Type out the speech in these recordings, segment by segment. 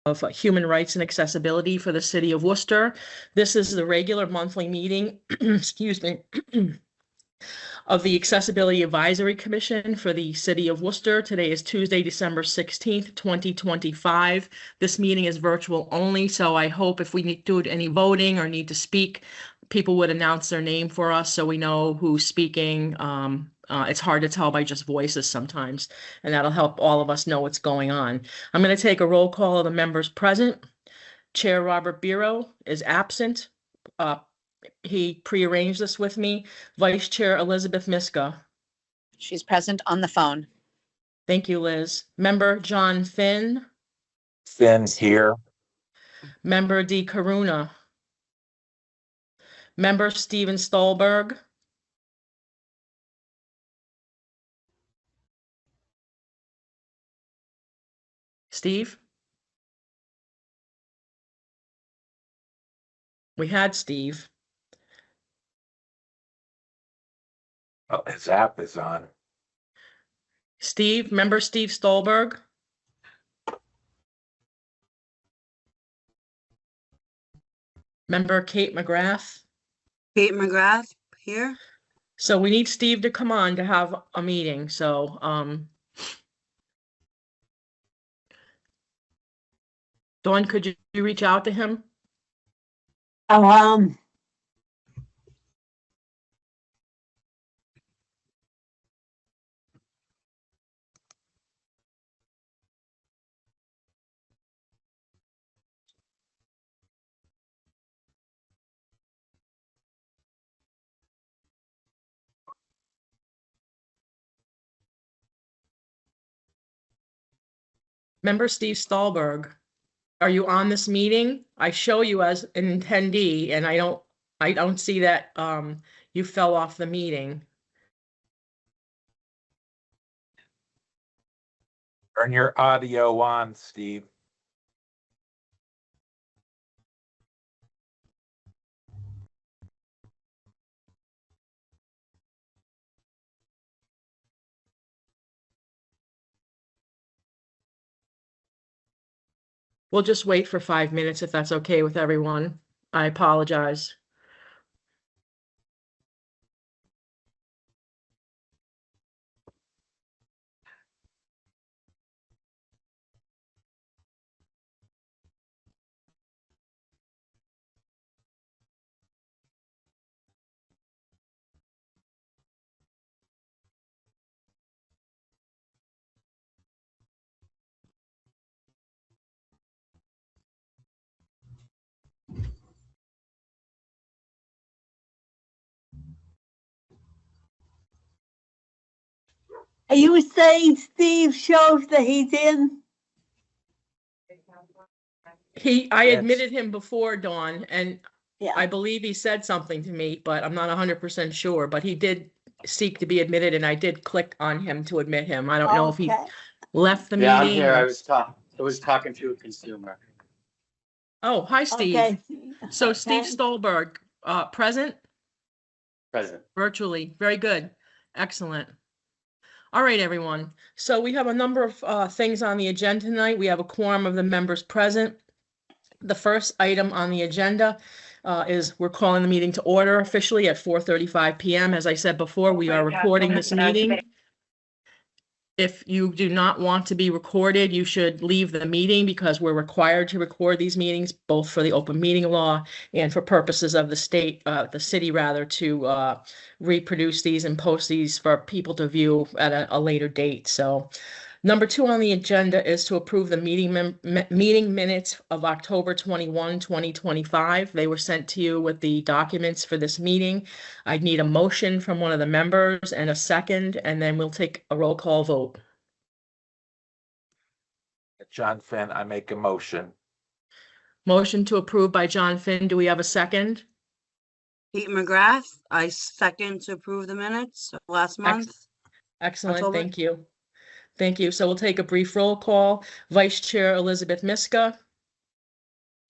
of Human Rights and Accessibility for the City of Worcester. This is the regular monthly meeting, excuse me, of the Accessibility Advisory Commission for the City of Worcester. Today is Tuesday, December 16th, 2025. This meeting is virtual only, so I hope if we need to do any voting or need to speak, people would announce their name for us so we know who's speaking. It's hard to tell by just voices sometimes, and that'll help all of us know what's going on. I'm going to take a roll call of the members present. Chair Robert Biro is absent. He prearranged this with me. Vice Chair Elizabeth Miska. She's present on the phone. Thank you, Liz. Member John Finn. Finn's here. Member D. Karuna. Member Steven Stolberg. Steve? We had Steve. Oh, his app is on. Steve, member Steve Stolberg. Member Kate McGrath. Kate McGrath here. So we need Steve to come on to have a meeting, so, Dawn, could you reach out to him? Member Steve Stolberg, are you on this meeting? I show you as an attendee and I don't see that you fell off the meeting. Turn your audio on, Steve. We'll just wait for 5 minutes if that's okay with everyone. I apologize. Are you saying Steve shows that he's in? I Yes. admitted him before, Dawn, and Yeah. I believe he said something to me, but I'm not 100% sure, but he did seek to be admitted and I did click on him to admit him. I don't know if he Okay. left the Yeah, I'm meeting. here. I or- was talking to a consumer. Oh, hi, Steve. Okay. So Steve Okay. Stolberg, present Present. virtually. Very good. Excellent. All right, everyone. So we have a number of things on the agenda tonight. We have a quorum of the members present. The first item on the agenda is we're calling the meeting to order officially at 4:35 p.m. As I said before, we are recording this meeting. If you do not want to be recorded, you should leave the meeting because we're required to record these meetings, both for the open meeting law and for purposes of the city rather, to reproduce these and post these for people to view at a later date. So number 2 on the agenda is to approve the meeting minutes of October 21, 2025. They were sent to you with the documents for this meeting. I'd need a motion from one of the members and a second, and then we'll take a roll call vote. John Finn, I make a motion. Motion to approve by John Finn. Do we have a second? Kate McGrath, I second to approve the minutes of last month. Excellent, October. thank you. Thank you. So we'll take a brief roll call. Vice Chair Elizabeth Miska.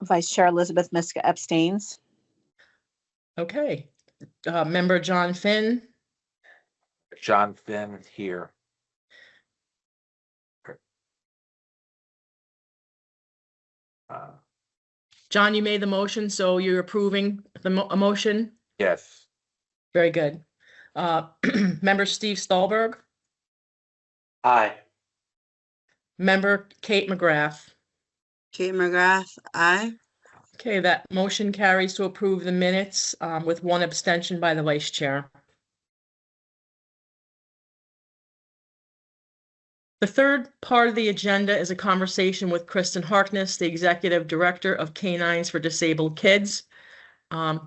Vice Chair Elizabeth Miska abstains. Okay. Member John Finn. John Finn here. John, you made the motion, so you're approving the a motion? Yes. Very good. Member Steve Stallberg, Aye. member Kate McGrath. Kate McGrath, aye. Okay, that motion carries to approve the minutes with one abstention by the vice chair. The third part of the agenda is a conversation with Kristen Harkness, the Executive Director of Canines for Disabled Kids. I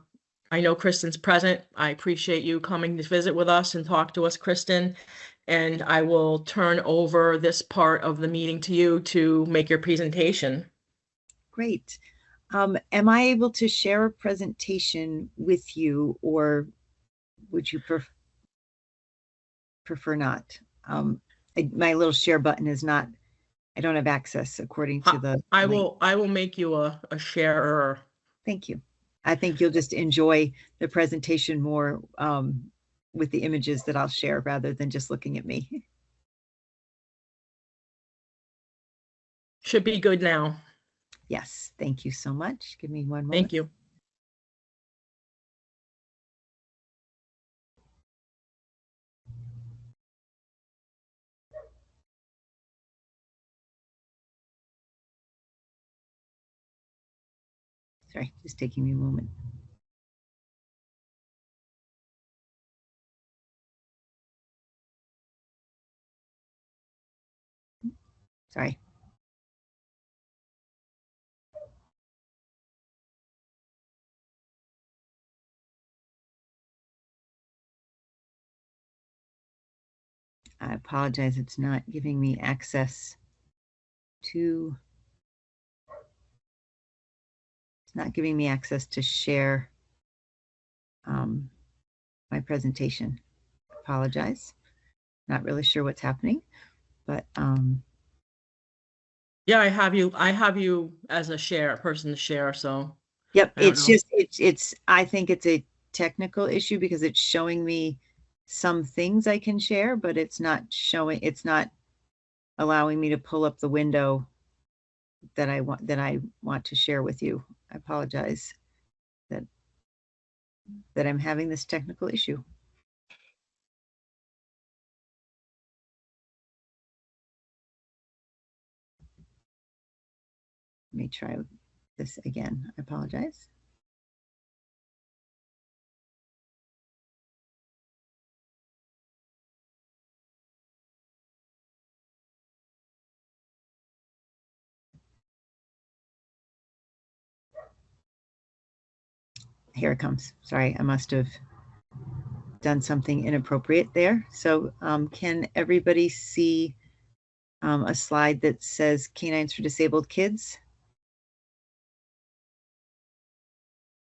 know Kristen's present. I appreciate you coming to visit with us and talk to us, Kristen. And I will turn over this part of the meeting to you to make your presentation. Great. Am I able to share a presentation with you, or would you prefer not? My little share button is not, I don't have access according to the I link. will make you a sharer. Thank you. I think you'll just enjoy the presentation more with the images that I'll share rather than just looking at me. Should be good now. Yes, thank you so much. Give me one moment. Thank you. Sorry, just taking me a moment. Sorry. I apologize, it's not giving me access to, it's not giving me access to share my presentation. Apologize. Not really sure what's happening, but Yeah, I have you as a person to share, so. yep, I don't it's know. just, it's, I think it's a technical issue because it's showing me some things I can share, but it's not allowing me to pull up the window that I want to share with you. I apologize that I'm having this technical issue. Let me try this again. I apologize. Here it comes. Sorry, I must have done something inappropriate there. So can everybody see a slide that says Canines for Disabled Kids?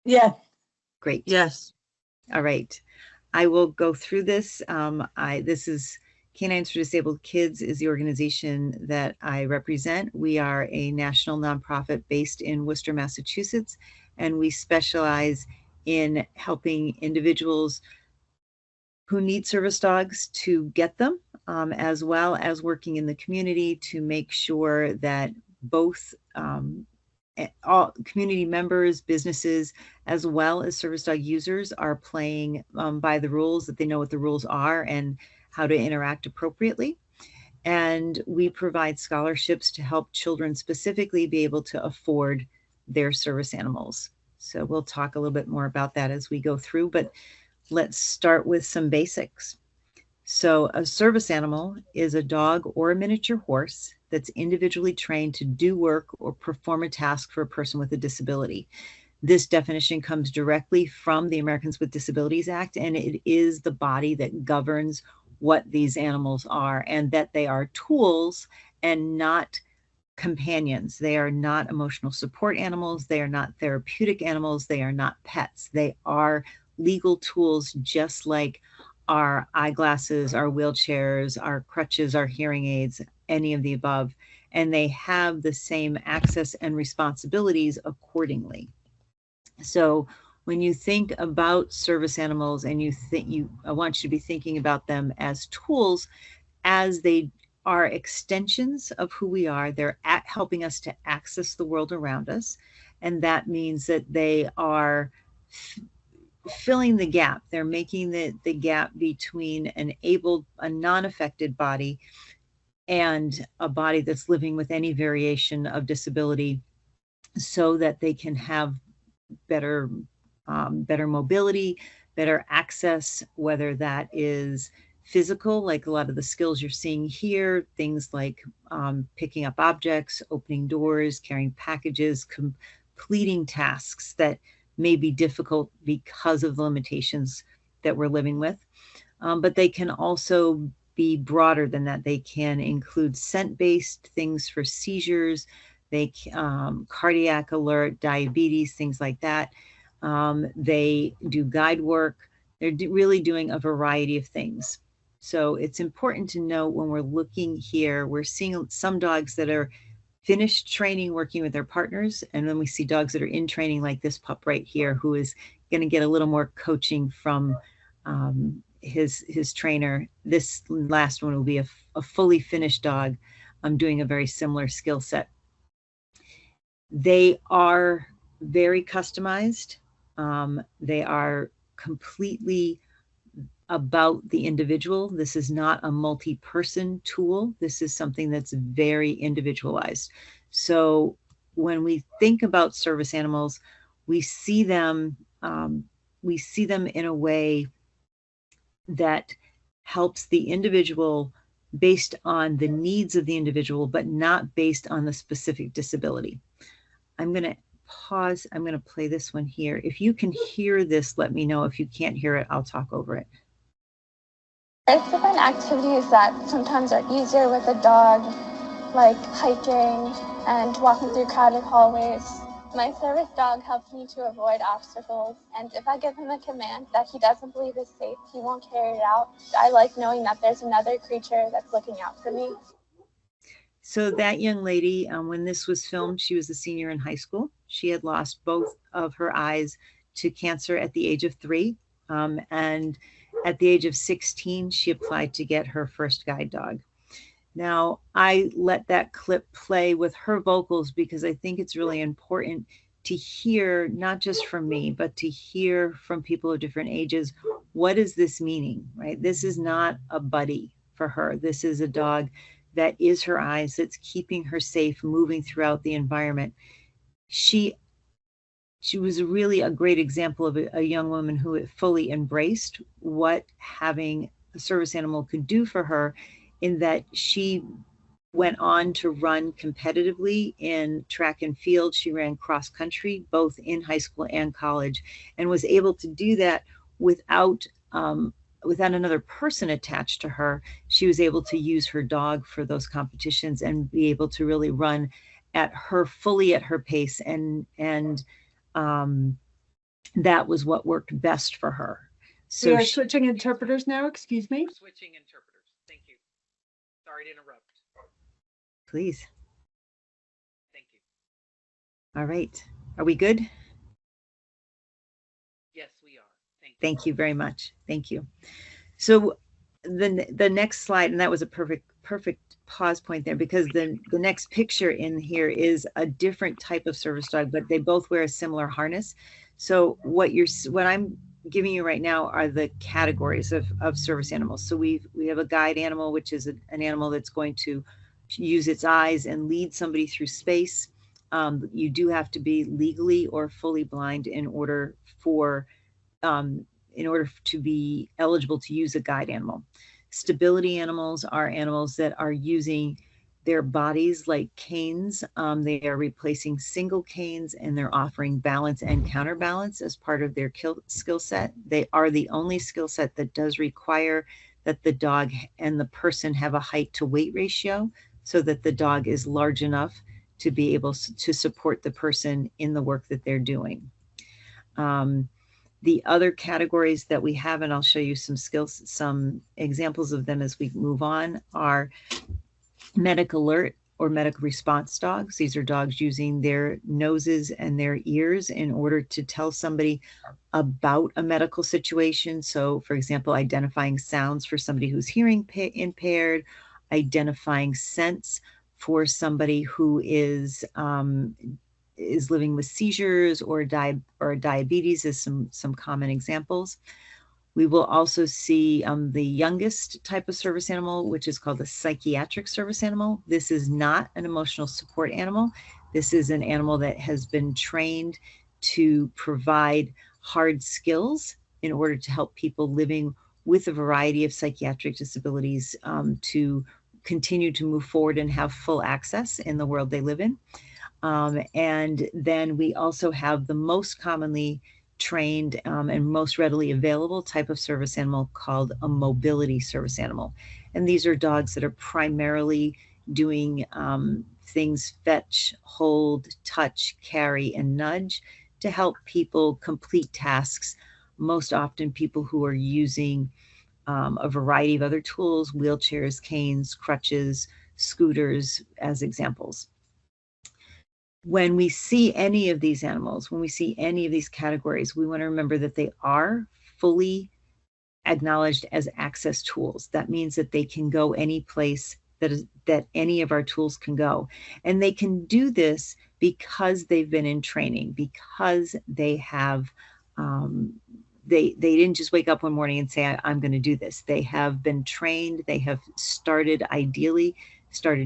Yeah. Great. Yes. All right. I will go through this. This is Canines for Disabled Kids is the organization that I represent. We are a national nonprofit based in Worcester, Massachusetts, and we specialize in helping individuals who need service dogs to get them, as well as working in the community to make sure that both all community members, businesses, as well as service dog users are playing by the rules, that they know what the rules are and how to interact appropriately. And we provide scholarships to help children specifically be able to afford their service animals. So we'll talk a little bit more about that as we go through, but let's start with some basics. So a service animal is a dog or a miniature horse that's individually trained to do work or perform a task for a person with a disability. This definition comes directly from the Americans with Disabilities Act, and it is the body that governs what these animals are, and that they are tools and not companions. They are not emotional support animals. They are not therapeutic animals. They are not pets. They are legal tools, just like our eyeglasses, our wheelchairs, our crutches, our hearing aids, any of the above. And they have the same access and responsibilities accordingly. So when you think about service animals, and I want you to be thinking about them as tools, as they are extensions of who we are. They're helping us to access the world around us. And that means that they are filling the gap. They're making the gap between a non-affected body and a body that's living with any variation of disability, so that they can have better mobility, better access, whether that is physical, like a lot of the skills you're seeing here, things like picking up objects, opening doors, carrying packages, completing tasks that may be difficult because of the limitations that we're living with. But they can also be broader than that. They can include scent-based things for seizures, cardiac alert, diabetes, things like that. They do guide work. They're really doing a variety of things. So it's important to note when we're looking here, we're seeing some dogs that are finished training, working with their partners. And then we see dogs that are in training, like this pup right here, who is going to get a little more coaching from his trainer. This last one will be a fully finished dog. I'm doing a very similar skill set. They are very customized. They are completely about the individual. This is not a multi-person tool. This is something that's very individualized. So when we think about service animals, we see them in a way that helps the individual based on the needs of the individual, but not based on the specific disability. I'm going to pause. I'm going to play this one here. If you can hear this, let me know. If you can't hear it, I'll talk over it. There's different activities that sometimes are easier with a dog, like hiking and walking through crowded hallways. My service dog helps me to avoid obstacles, and if I give him a command that he doesn't believe is safe, he won't carry it out. I like knowing that there's another creature that's looking out for me. So that young lady, when this was filmed, she was a senior in high school. She had lost both of her eyes to cancer at the age of 3. And at the age of 16, she applied to get her first guide dog. Now, I let that clip play with her vocals because I think it's really important to hear, not just from me, but to hear from people of different ages, what is this meaning, right? This is not a buddy for her. This is a dog that is her eyes, that's keeping her safe, moving throughout the environment. She was really a great example of a young woman who fully embraced what having a service animal could do for her, in that she went on to run competitively in track and field. She ran cross country, both in high school and college, and was able to do that without another person attached to her. She was able to use her dog for those competitions and be able to really run fully at her pace. And that was what worked best for her. So we are switching interpreters now. Excuse me. Switching interpreters. Thank you. Sorry to interrupt. Please. Thank you. All right. Are we good? Yes, we are. Thank you. Thank you very much. Thank you. So the next slide, and that was a perfect pause point there, because the next picture in here is a different type of service dog, but they both wear a similar harness. So what I'm giving you right now are the categories of service animals. So we have a guide animal, which is an animal that's going to use its eyes and lead somebody through space. You do have to be legally or fully blind in order to be eligible to use a guide animal. Stability animals are animals that are using their bodies like canes. They are replacing single canes, and they're offering balance and counterbalance as part of their skill set. They are the only skill set that does require that the dog and the person have a height to weight ratio, so that the dog is large enough to be able to support the person in the work that they're doing. The other categories that we have, and I'll show you some examples of them as we move on, are medic alert or medical response dogs. These are dogs using their noses and their ears in order to tell somebody about a medical situation. So, for example, identifying sounds for somebody who's hearing impaired, identifying scents for somebody who is is living with seizures or diabetes as some common examples. We will also see the youngest type of service animal, which is called a psychiatric service animal. This is not an emotional support animal. This is an animal that has been trained to provide hard skills in order to help people living with a variety of psychiatric disabilities to continue to move forward and have full access in the world they live in. And then we also have the most commonly trained and most readily available type of service animal called a mobility service animal. And these are dogs that are primarily doing things fetch, hold, touch, carry, and nudge to help people complete tasks. Most often people who are using a variety of other tools, wheelchairs, canes, crutches, scooters as examples. When we see any of these animals, when we see any of these categories, we want to remember that they are fully acknowledged as access tools. That means that they can go any place that any of our tools can go. And they can do this because they've been in training, because they have, they didn't just wake up one morning and say, I'm going to do this. They have been trained. They have started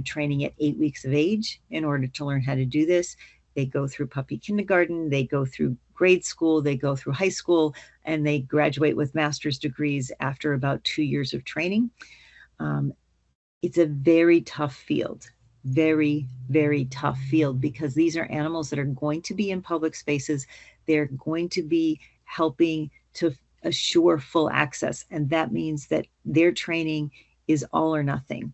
training at 8 weeks of age in order to learn how to do this. They go through puppy kindergarten, they go through grade school, they go through high school, and they graduate with master's degrees after about 2 years of training. It's a very tough field, very, very tough field, because these are animals that are going to be in public spaces. They're going to be helping to assure full access. And that means that their training is all or nothing.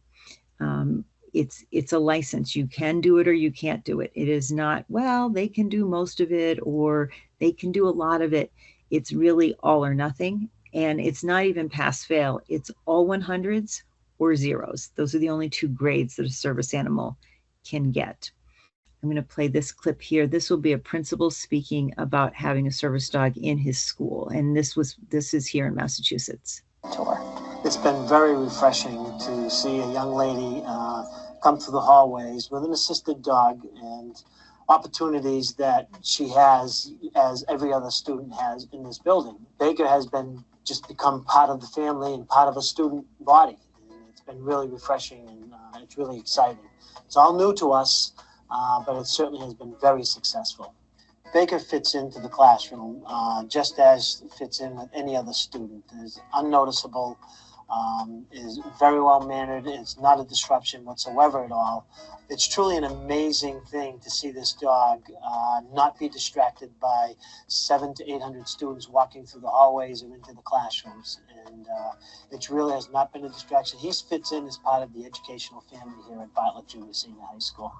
It's a license. You can do it or you can't do it. It is not, well, they can do most of it or they can do a lot of it. It's really all or nothing. And it's not even pass fail. It's all 100s or zeros. Those are the only two grades that a service animal can get. I'm going to play this clip here. This will be a principal speaking about having a service dog in his school. And this is here in Massachusetts. It's been very refreshing to see a young lady come through the hallways with an assisted dog and opportunities that she has as every other student has in this building. Baker has just become part of the family and part of a student body. And it's been really refreshing and it's really exciting. It's all new to us, but it certainly has been very successful. Baker fits into the classroom just as fits in with any other student. Is unnoticeable, is very well mannered. It's not a disruption whatsoever at all. It's truly an amazing thing to see this dog not be distracted by 700 to 800 students walking through the hallways and into the classrooms. And it really has not been a distraction. He fits in as part of the educational family here at Bartlett Junior Senior High School.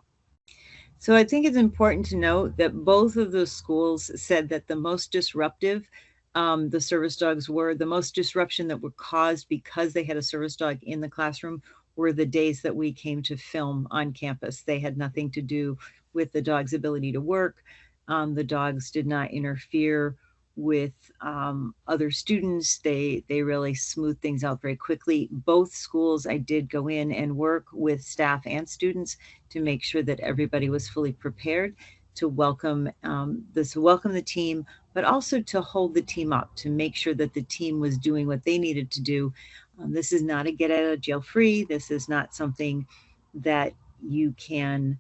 So I think it's important to note that both of those schools said that the most disruptive the service dogs were, the most disruption that were caused because they had a service dog in the classroom were the days that we came to film on campus. They had nothing to do with the dog's ability to work. The dogs did not interfere with other students. They really smoothed things out very quickly. Both schools, I did go in and work with staff and students to make sure that everybody was fully prepared to welcome the team, but also to hold the team up, to make sure that the team was doing what they needed to do. This is not a get out of jail free. This is not something that you can,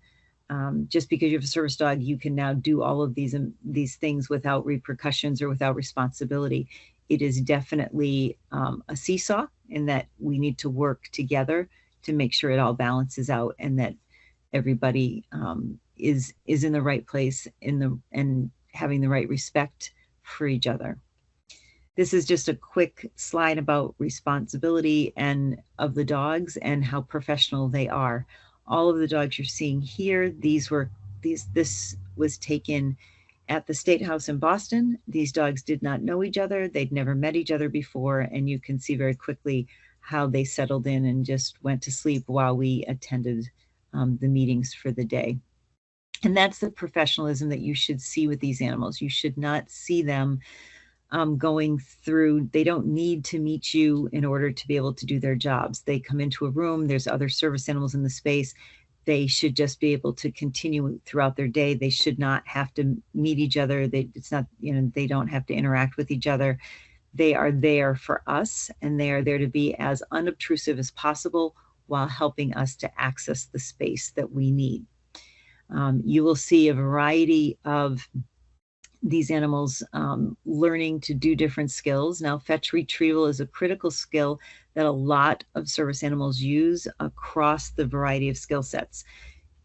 just because you have a service dog, you can now do all of these things without repercussions or without responsibility. It is definitely a seesaw in that we need to work together to make sure it all balances out and that everybody is in the right place and having the right respect for each other. This is just a quick slide about responsibility and of the dogs and how professional they are. All of the dogs you're seeing here, this was taken at the State House in Boston. These dogs did not know each other. They'd never met each other before. And you can see very quickly how they settled in and just went to sleep while we attended the meetings for the day. And that's the professionalism that you should see with these animals. You should not see them going through, they don't need to meet you in order to be able to do their jobs. They come into a room, there's other service animals in the space. They should just be able to continue throughout their day. They should not have to meet each other. It's not, they don't have to interact with each other. They are there for us, and they are there to be as unobtrusive as possible while helping us to access the space that we need. You will see a variety of these animals learning to do different skills. Now, fetch retrieval is a critical skill that a lot of service animals use across the variety of skill sets.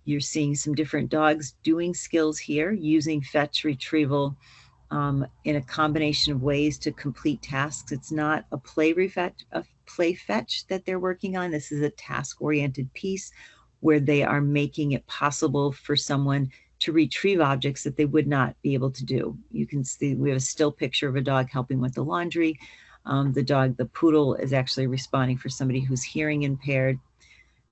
You're seeing some different dogs doing skills here, using fetch retrieval in a combination of ways to complete tasks. It's not a play fetch that they're working on. This is a task-oriented piece where they are making it possible for someone to retrieve objects that they would not be able to do. You can see we have a still picture of a dog helping with the laundry. The poodle is actually responding for somebody who's hearing impaired.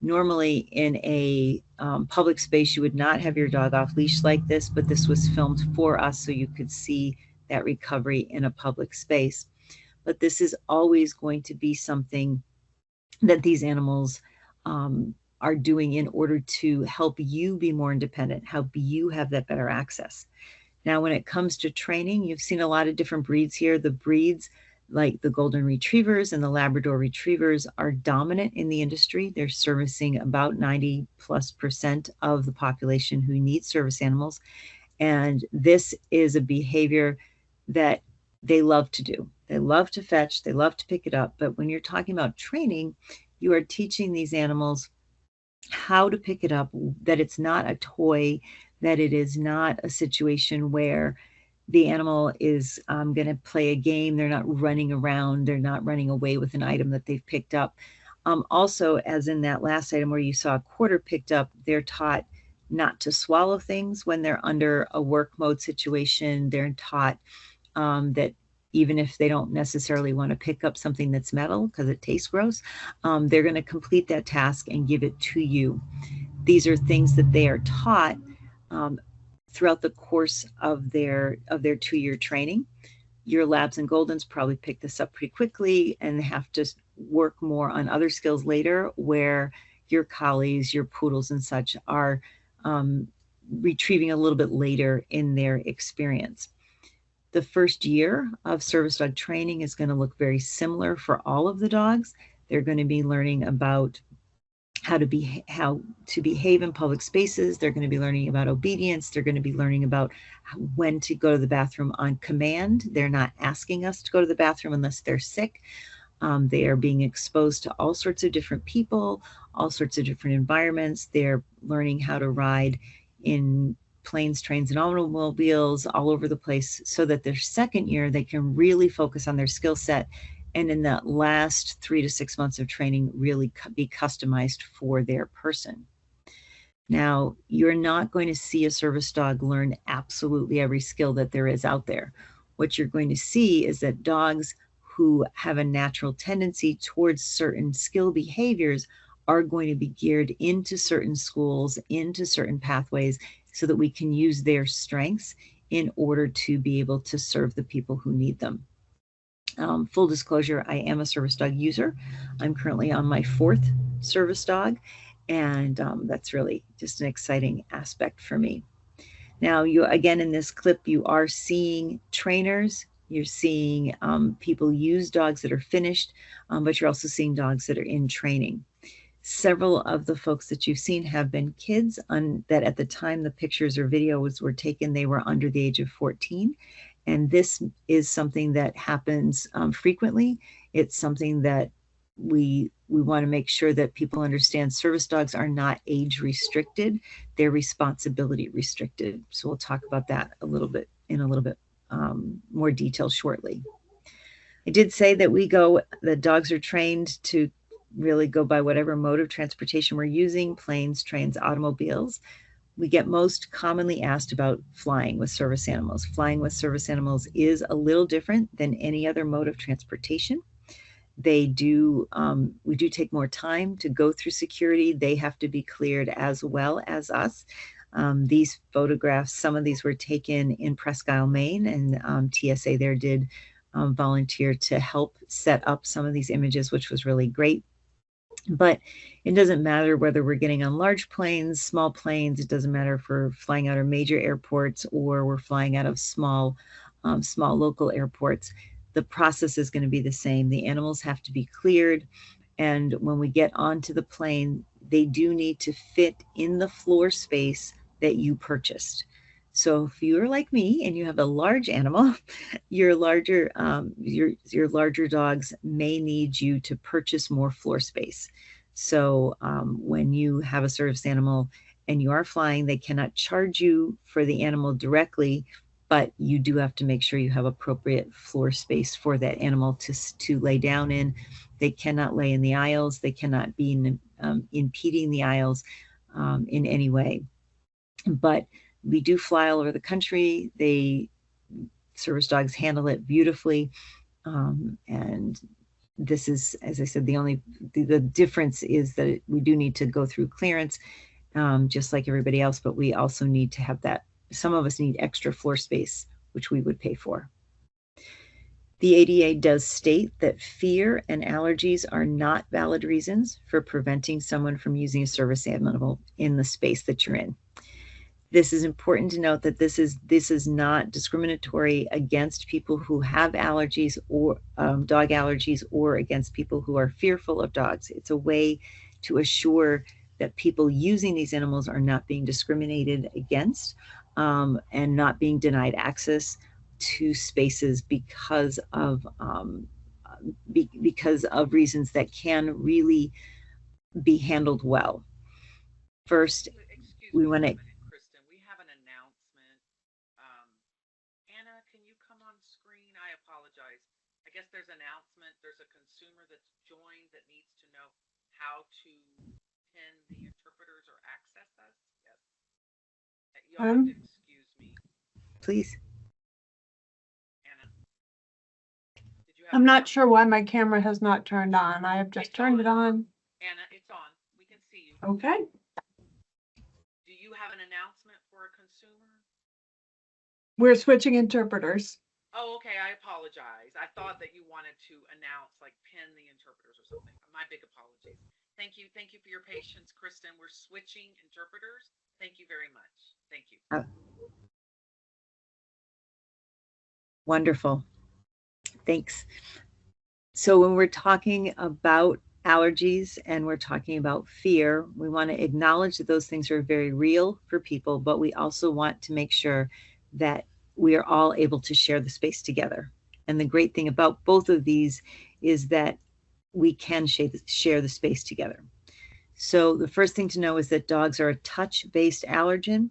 Normally in a public space, you would not have your dog off leash like this, but this was filmed for us so you could see that recovery in a public space. But this is always going to be something that these animals are doing in order to help you be more independent, help you have that better access. Now, when it comes to training, you've seen a lot of different breeds here. The breeds like the Golden Retrievers and the Labrador Retrievers are dominant in the industry. They're servicing about 90+% of the population who need service animals. And this is a behavior that they love to do. They love to fetch, they love to pick it up. But when you're talking about training, you are teaching these animals how to pick it up, that it's not a toy, that it is not a situation where the animal is going to play a game. They're not running around. They're not running away with an item that they've picked up. Also, as in that last item where you saw a quarter picked up, they're taught not to swallow things when they're under a work mode situation. They're taught that even if they don't necessarily want to pick up something that's metal because it tastes gross, they're going to complete that task and give it to you. These are things that they are taught throughout the course of their 2-year training. Your Labs and Goldens probably pick this up pretty quickly and have to work more on other skills later, where your collies, your poodles and such are retrieving a little bit later in their experience. The first year of service dog training is going to look very similar for all of the dogs. They're going to be learning about how to behave in public spaces. They're going to be learning about obedience. They're going to be learning about when to go to the bathroom on command. They're not asking us to go to the bathroom unless they're sick. They are being exposed to all sorts of different people, all sorts of different environments. They're learning how to ride in planes, trains, and automobiles all over the place, so that their second year, they can really focus on their skill set. And in that last 3 to 6 months of training, really be customized for their person. Now, you're not going to see a service dog learn absolutely every skill that there is out there. What you're going to see is that dogs who have a natural tendency towards certain skill behaviors are going to be geared into certain schools, into certain pathways, so that we can use their strengths in order to be able to serve the people who need them. Full disclosure, I am a service dog user. I'm currently on my 4th service dog, and that's really just an exciting aspect for me. Now, again, in this clip, you are seeing trainers. You're seeing people use dogs that are finished, but you're also seeing dogs that are in training. Several of the folks that you've seen have been kids that at the time the pictures or videos were taken, they were under the age of 14. And this is something that happens frequently. It's something that we want to make sure that people understand. Service dogs are not age restricted. They're responsibility restricted. So we'll talk about that in a little bit more detail shortly. I did say that the dogs are trained to really go by whatever mode of transportation we're using: planes, trains, automobiles. We get most commonly asked about flying with service animals. Flying with service animals is a little different than any other mode of transportation. We do take more time to go through security. They have to be cleared as well as us. These photographs, some of these were taken in Presque Isle, Maine, and TSA there did volunteer to help set up some of these images, which was really great. But it doesn't matter whether we're getting on large planes, small planes. It doesn't matter if we're flying out of major airports or we're flying out of small local airports. The process is going to be the same. The animals have to be cleared. And when we get onto the plane, they do need to fit in the floor space that you purchased. So if you're like me and you have a large animal, your larger dogs may need you to purchase more floor space. So when you have a service animal and you are flying, they cannot charge you for the animal directly, but you do have to make sure you have appropriate floor space for that animal to lay down in. They cannot lay in the aisles. They cannot be impeding the aisles in any way. But we do fly all over the country. Service dogs handle it beautifully. And this is, as I said, the difference is that we do need to go through clearance, just like everybody else, but we also need to have that. Some of us need extra floor space, which we would pay for. The ADA does state that fear and allergies are not valid reasons for preventing someone from using a service animal in the space that you're in. This is important to note that this is not discriminatory against people who have allergies or dog allergies, or against people who are fearful of dogs. It's a way to assure that people using these animals are not being discriminated against and not being denied access to spaces because of reasons that can really be handled well. First, we want to. Kristen, we have an announcement. Anna, can you come on screen? I apologize. I guess there's an announcement. There's a consumer that's joined that needs to know how to pin the interpreters or access us. Yes. You'll have to excuse me. Please. Anna. I'm not sure why my camera has not turned on. I have just turned it on. Anna, it's on. We can see you. Okay. Do you have an announcement for a consumer? We're switching interpreters. Oh, okay. I apologize. I thought that you wanted to announce, like, pin the interpreters or something. My big apologies. Thank you. Thank you for your patience, Kristen. We're switching interpreters. Thank you very much. Thank you. Wonderful. Thanks. So when we're talking about allergies and we're talking about fear, we want to acknowledge that those things are very real for people, but we also want to make sure that we are all able to share the space together. And the great thing about both of these is that we can share the space together. So the first thing to know is that dogs are a touch-based allergen.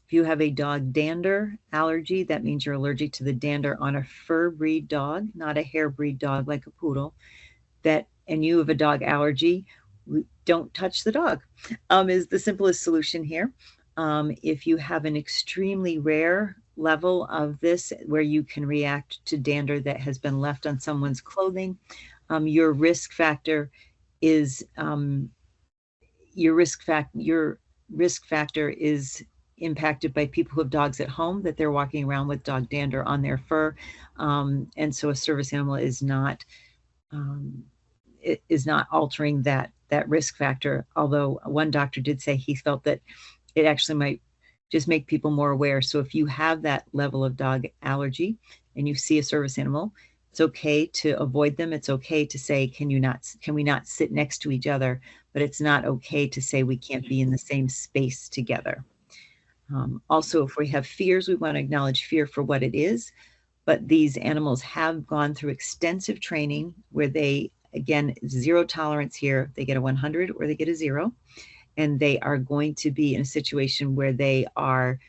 If you have a dog dander allergy, that means you're allergic to the dander on a fur breed dog, not a hair breed dog like a poodle. And you have a dog allergy, don't touch the dog, is the simplest solution here. If you have an extremely rare level of this where you can react to dander that has been left on someone's clothing, your risk factor is impacted by people who have dogs at home, that they're walking around with dog dander on their fur, and so a service animal is not altering that risk factor. Although one doctor did say he felt that it actually might just make people more aware. So if you have that level of dog allergy and you see a service animal, it's okay to avoid them. It's okay to say, can we not sit next to each other? But it's not okay to say we can't be in the same space together. Also, if we have fears, we want to acknowledge fear for what it is. But these animals have gone through extensive training where they, again, zero tolerance here. They get a 100 or they get a 0. And they are going to be in a situation where they are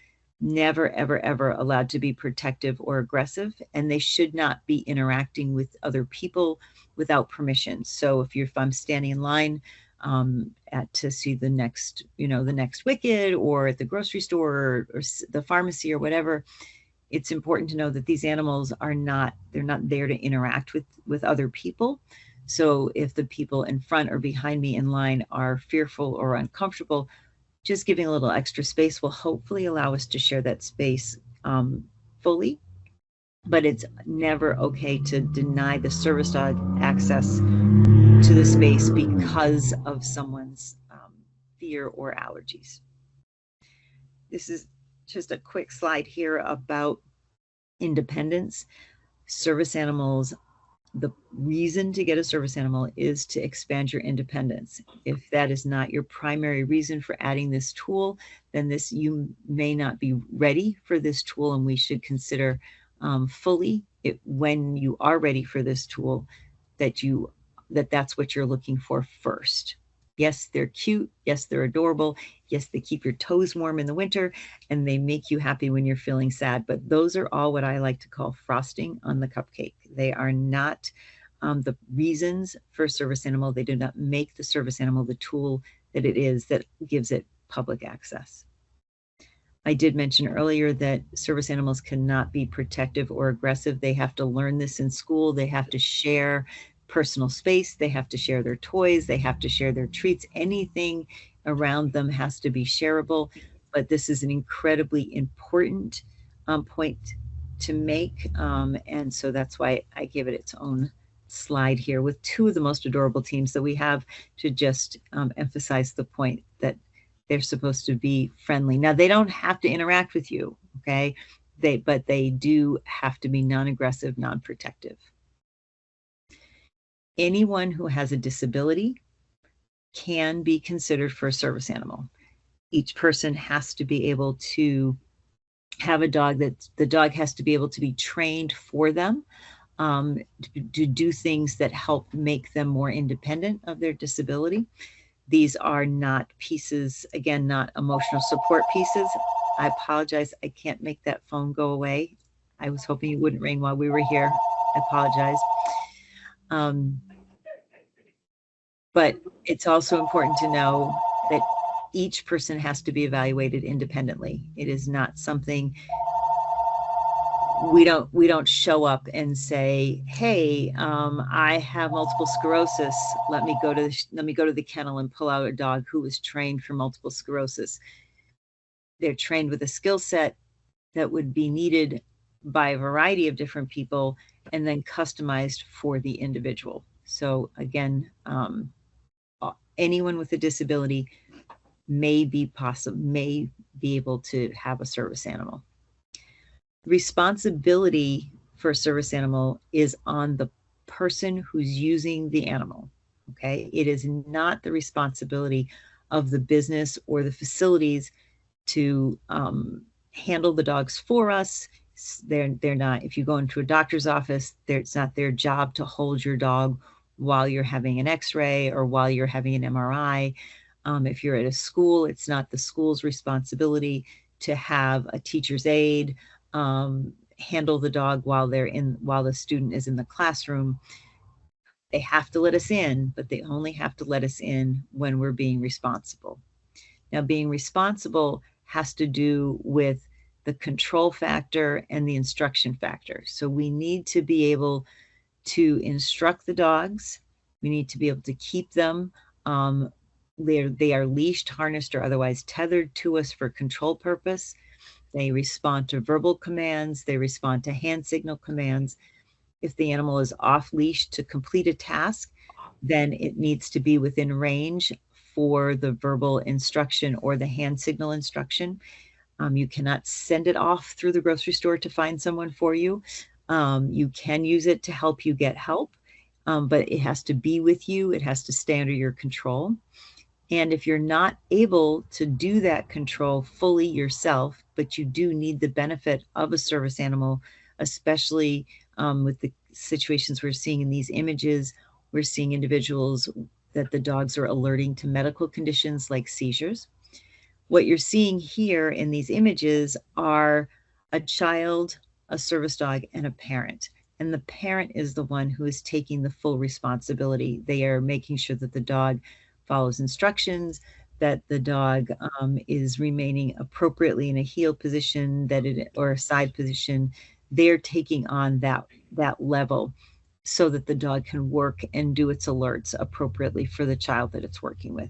never, ever, ever allowed to be protective or aggressive. And they should not be interacting with other people without permission. So if I'm standing in line to see the next wicket, or at the grocery store or the pharmacy or whatever, it's important to know that these animals they're not there to interact with other people. So if the people in front or behind me in line are fearful or uncomfortable, just giving a little extra space will hopefully allow us to share that space fully. But it's never okay to deny the service dog access into the space because of someone's fear or allergies. This is just a quick slide here about independence. Service animals, the reason to get a service animal is to expand your independence. If that is not your primary reason for adding this tool, then you may not be ready for this tool, and we should consider fully when you are ready for this tool that's what you're looking for first. Yes, they're cute. Yes, they're adorable. Yes, they keep your toes warm in the winter, and they make you happy when you're feeling sad. But those are all what I like to call frosting on the cupcake. They are not the reasons for a service animal. They do not make the service animal the tool that it is that gives it public access. I did mention earlier that service animals cannot be protective or aggressive. They have to learn this in school. They have to share personal space. They have to share their toys. They have to share their treats. Anything around them has to be shareable. But this is an incredibly important point to make. And so that's why I give it its own slide here with two of the most adorable teams that we have to just emphasize the point that they're supposed to be friendly. Now, they don't have to interact with you, okay? But they do have to be non-aggressive, non-protective. Anyone who has a disability can be considered for a service animal. Each person has to be able to have a dog that the dog has to be able to be trained for them to do things that help make them more independent of their disability. These are not pieces, again, not emotional support pieces. I apologize. I can't make that phone go away. I was hoping it wouldn't ring while we were here. I apologize. But it's also important to know that each person has to be evaluated independently. It is not something we don't show up and say, hey, I have multiple sclerosis. Let me go to the kennel and pull out a dog who was trained for multiple sclerosis. They're trained with a skill set that would be needed by a variety of different people and then customized for the individual. So again, anyone with a disability may be able to have a service animal. Responsibility for a service animal is on the person who's using the animal, okay? It is not the responsibility of the business or the facilities to handle the dogs for us. They're not, if you go into a doctor's office, it's not their job to hold your dog while you're having an x-ray or while you're having an MRI. If you're at a school, it's not the school's responsibility to have a teacher's aide handle the dog while the student is in the classroom. They have to let us in, but they only have to let us in when we're being responsible. Now, being responsible has to do with the control factor and the instruction factor. So we need to be able to instruct the dogs. We need to be able to keep them. They are leashed, harnessed, or otherwise tethered to us for control purpose. They respond to verbal commands. They respond to hand signal commands. If the animal is off leash to complete a task, then it needs to be within range for the verbal instruction or the hand signal instruction. You cannot send it off through the grocery store to find someone for you. You can use it to help you get help, but it has to be with you. It has to stay under your control. And if you're not able to do that control fully yourself, but you do need the benefit of a service animal, especially with the situations we're seeing in these images, we're seeing individuals that the dogs are alerting to medical conditions like seizures. What you're seeing here in these images are a child, a service dog, and a parent. And the parent is the one who is taking the full responsibility. They are making sure that the dog follows instructions, that the dog is remaining appropriately in a heel position, or a side position. They're taking on that level so that the dog can work and do its alerts appropriately for the child that it's working with.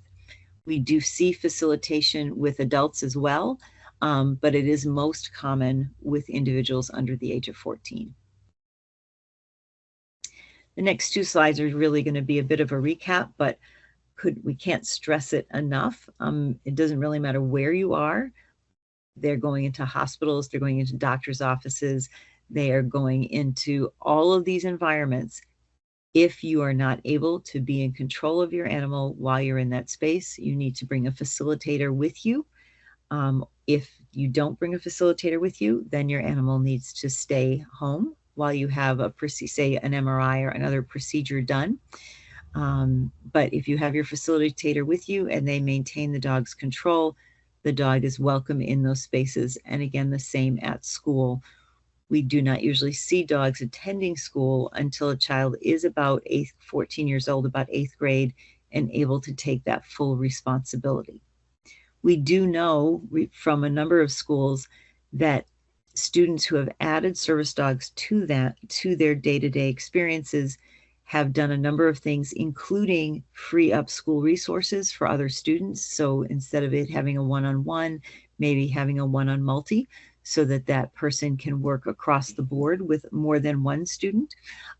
We do see facilitation with adults as well, but it is most common with individuals under the age of 14. The next two slides are really going to be a bit of a recap, but we can't stress it enough. It doesn't really matter where you are. They're going into hospitals, they're going into doctors' offices, they are going into all of these environments. If you are not able to be in control of your animal while you're in that space, you need to bring a facilitator with you. If you don't bring a facilitator with you, then your animal needs to stay home while you have say an MRI or another procedure done. But if you have your facilitator with you and they maintain the dog's control, the dog is welcome in those spaces. And again, the same at school. We do not usually see dogs attending school until a child is about 14 years old, about 8th grade, and able to take that full responsibility. We do know from a number of schools that students who have added service dogs to their day-to-day experiences have done a number of things, including free up school resources for other students. So instead of it having a one-on-one, maybe having a one-on-multi, so that that person can work across the board with more than one student.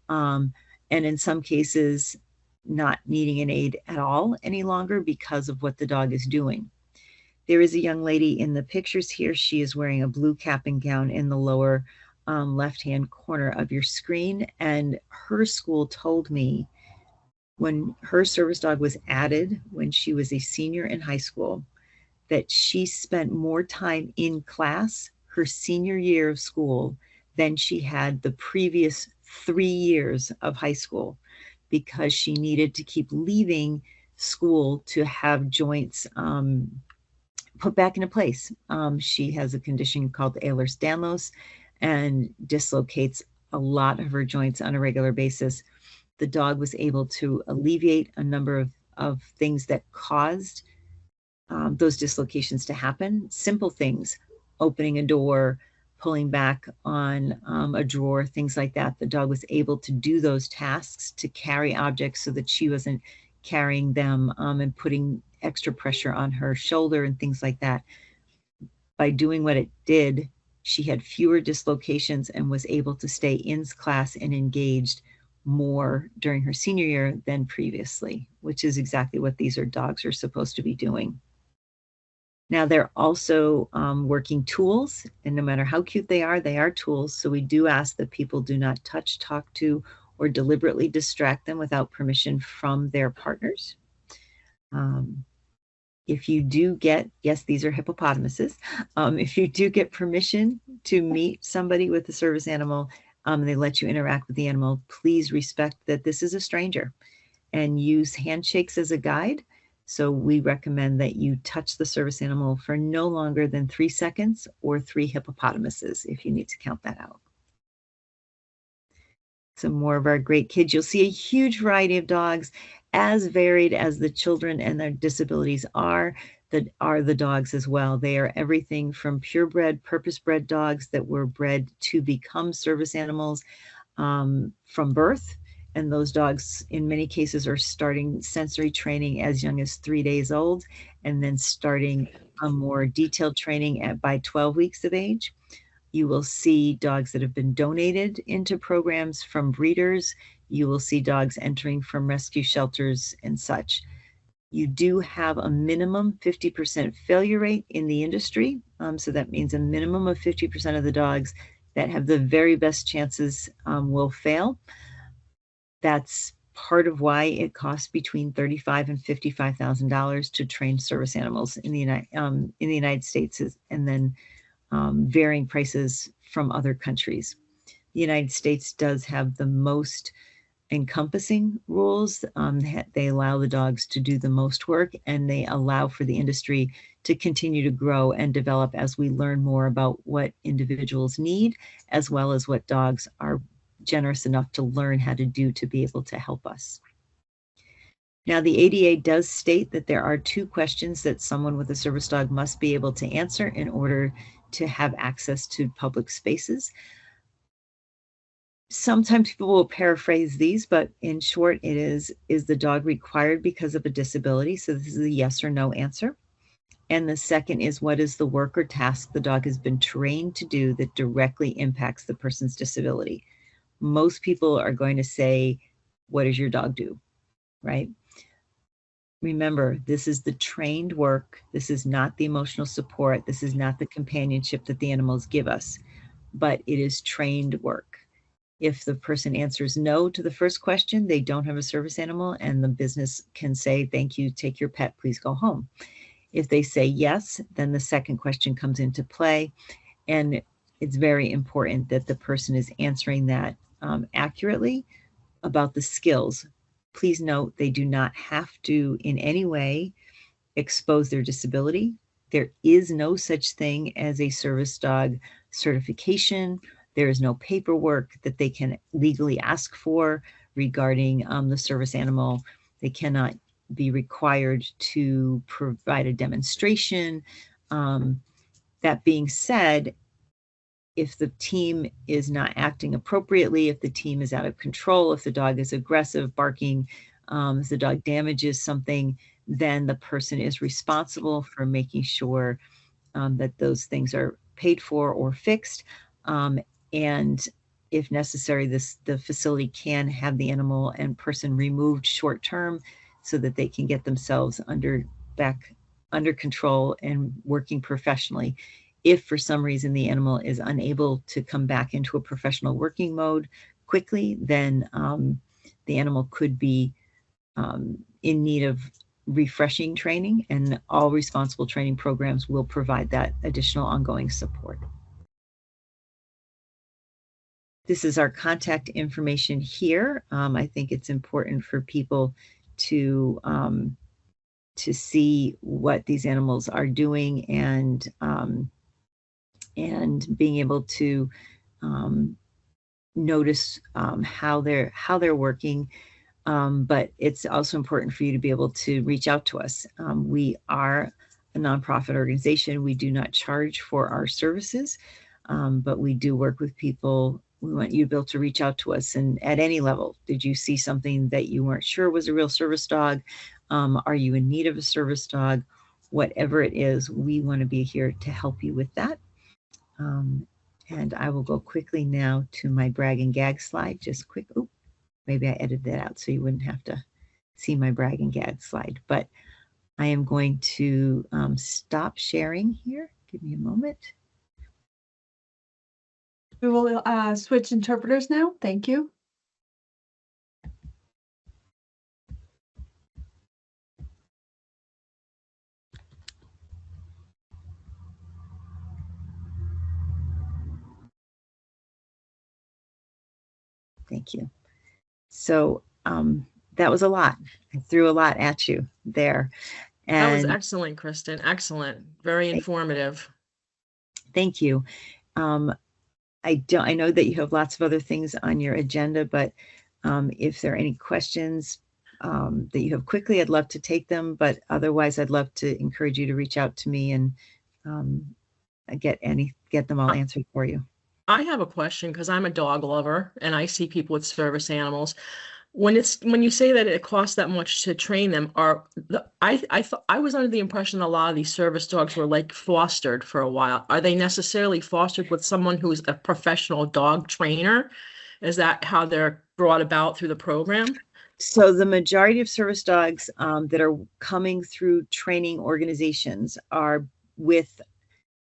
And in some cases, not needing an aid at all any longer because of what the dog is doing. There is a young lady in the pictures here. She is wearing a blue cap and gown in the lower left-hand corner of your screen. And her school told me when her service dog was added, when she was a senior in high school, that she spent more time in class her senior year of school than she had the previous 3 years of high school, because she needed to keep leaving school to have joints put back into place. She has a condition called Ehlers-Danlos and dislocates a lot of her joints on a regular basis. The dog was able to alleviate a number of things that caused those dislocations to happen. Simple things, opening a door, pulling back on a drawer, things like that. The dog was able to do those tasks, to carry objects so that she wasn't carrying them and putting extra pressure on her shoulder and things like that. By doing what it did, she had fewer dislocations and was able to stay in class and engaged more during her senior year than previously, which is exactly what these dogs are supposed to be doing. Now, they're also working tools, and no matter how cute they are tools. So we do ask that people do not touch, talk to, or deliberately distract them without permission from their partners. If you do get, yes, these are hippopotamuses. If you do get permission to meet somebody with a service animal, and they let you interact with the animal, please respect that this is a stranger and use handshakes as a guide. So we recommend that you touch the service animal for no longer than 3 seconds or 3 hippopotamuses, if you need to count that out. Some more of our great kids. You'll see a huge variety of dogs, as varied as the children and their disabilities are the dogs as well. They are everything from purebred, purpose-bred dogs that were bred to become service animals from birth. And those dogs, in many cases, are starting sensory training as young as 3 days old, and then starting a more detailed training by 12 weeks of age. You will see dogs that have been donated into programs from breeders. You will see dogs entering from rescue shelters and such. You do have a minimum 50% failure rate in the industry. So that means a minimum of 50% of the dogs that have the very best chances will fail. That's part of why it costs between $35,000 and $55,000 to train service animals in the United States, and then varying prices from other countries. The United States does have the most encompassing rules. They allow the dogs to do the most work, and they allow for the industry to continue to grow and develop as we learn more about what individuals need, as well as what dogs are generous enough to learn how to do to be able to help us. Now, the ADA does state that there are 2 questions that someone with a service dog must be able to answer in order to have access to public spaces. Sometimes people will paraphrase these, but in short, it is the dog required because of a disability? So this is a yes or no answer. And the second is, what is the work or task the dog has been trained to do that directly impacts the person's disability? Most people are going to say what does your dog do, right? Remember, this is the trained work. This is not the emotional support. This is not the companionship that the animals give us, but it is trained work. If the person answers no to the first question, they don't have a service animal, and the business can say, thank you, take your pet, please go home. If they say yes, then the second question comes into play. And it's very important that the person is answering that accurately about the skills. Please note, they do not have to in any way expose their disability. There is no such thing as a service dog certification. There is no paperwork that they can legally ask for regarding the service animal. They cannot be required to provide a demonstration. That being said, if the team is not acting appropriately, if the team is out of control, if the dog is aggressive, barking, if the dog damages something, then the person is responsible for making sure that those things are paid for or fixed. And if necessary, the facility can have the animal and person removed short term so that they can get themselves back under control and working professionally. If for some reason the animal is unable to come back into a professional working mode quickly, then the animal could be in need of refreshing training, and all responsible training programs will provide that additional ongoing support. This is our contact information here. I think it's important for people to see what these animals are doing and being able to notice how they're working. But it's also important for you to be able to reach out to us. We are a nonprofit organization. We do not charge for our services, but we do work with people. We want you to be able to reach out to us, and at any level. Did you see something that you weren't sure was a real service dog? Are you in need of a service dog? Whatever it is, we want to be here to help you with that. And I will go quickly now to my brag and gag slide. Just quick. Oh, maybe I edited that out so you wouldn't have to see my brag and gag slide. But I am going to stop sharing here. Give me a moment. We will switch interpreters now. Thank you. Thank you. So that was a lot. I threw a lot at you there. And That was excellent, Kristen. Excellent. Very informative. Thank you. I know that you have lots of other things on your agenda, but if there are any questions that you have quickly, I'd love to take them. But otherwise, I'd love to encourage you to reach out to me and get them all answered for you. I have a question because I'm a dog lover and I see people with service animals. When you say that it costs that much to train them, I was under the impression a lot of these service dogs were like fostered for a while. Are they necessarily fostered with someone who's a professional dog trainer? Is that how they're brought about through the program? So the majority of service dogs that are coming through training organizations are with,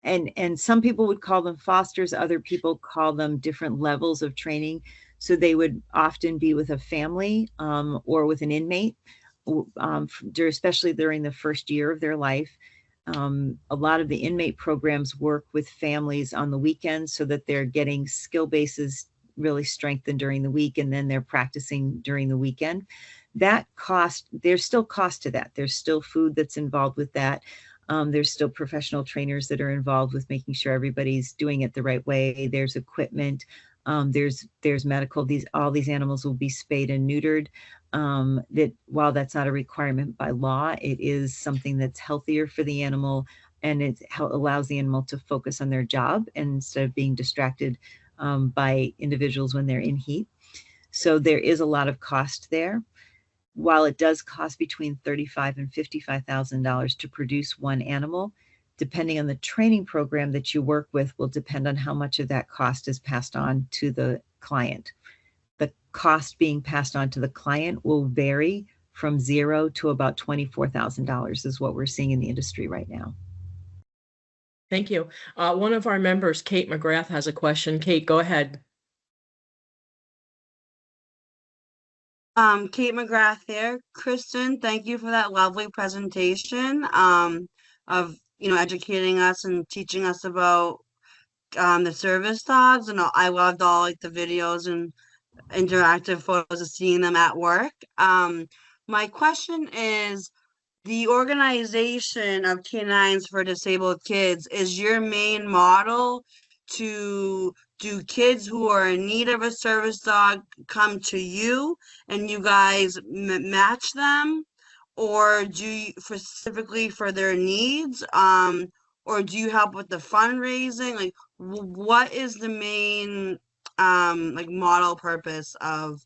and some people would call them fosters, other people call them different levels of training. So they would often be with a family or with an inmate, especially during the first year of their life. A lot of the inmate programs work with families on the weekends so that they're getting skill bases really strengthened during the week, and then they're practicing during the weekend. That cost, there's still cost to that. There's still food that's involved with that. There's still professional trainers that are involved with making sure everybody's doing it the right way. There's equipment. There's medical. All these animals will be spayed and neutered. That while that's not a requirement by law, it is something that's healthier for the animal, and it allows the animal to focus on their job instead of being distracted by individuals when they're in heat. So there is a lot of cost there. While it does cost between $35,000 and $55,000 to produce one animal, depending on the training program that you work with will depend on how much of that cost is passed on to the client. cost being passed on to the client will vary from $0 to about $24,000 is what we're seeing in the industry right now. Thank you. One of our members, Kate McGrath, has a question. Kate, go ahead. Kate McGrath here. Kristen, thank you for that lovely presentation, of, educating us and teaching us about, the service dogs. And I loved all like the videos and interactive photos of seeing them at work. My question is, the organization of Canines for Disabled Kids, is your main model to do kids who are in need of a service dog come to you and you guys match them? Or do you specifically for their needs? Or do you help with the fundraising? Like, what is the main like model purpose of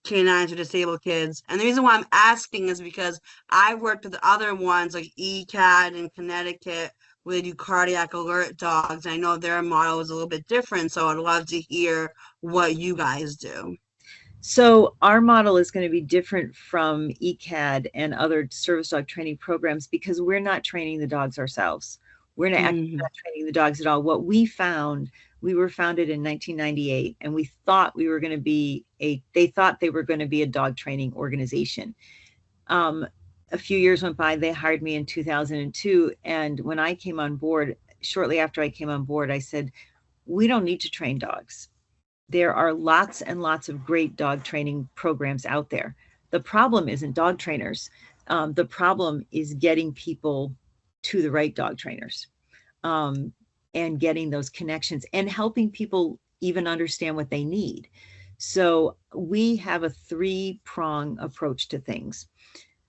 Canines for Disabled Kids? And the reason why I'm asking is because I worked with other ones like ECAD in Connecticut where they do cardiac alert dogs. I know their model is a little bit different, so I'd love to hear what you guys do. So our model is going to be different from ECAD and other service dog training programs because we're not training the dogs ourselves. We're not actually not training the dogs at all. What we found, we were founded in 1998, and we thought we were going to be they thought they were going to be a dog training organization. A few years went by, they hired me in 2002. And when I came on board, shortly after I came on board, I said, we don't need to train dogs. There are lots and lots of great dog training programs out there. The problem isn't dog trainers. The problem is getting people to the right dog trainers, and getting those connections and helping people even understand what they need. So we have a 3-prong approach to things.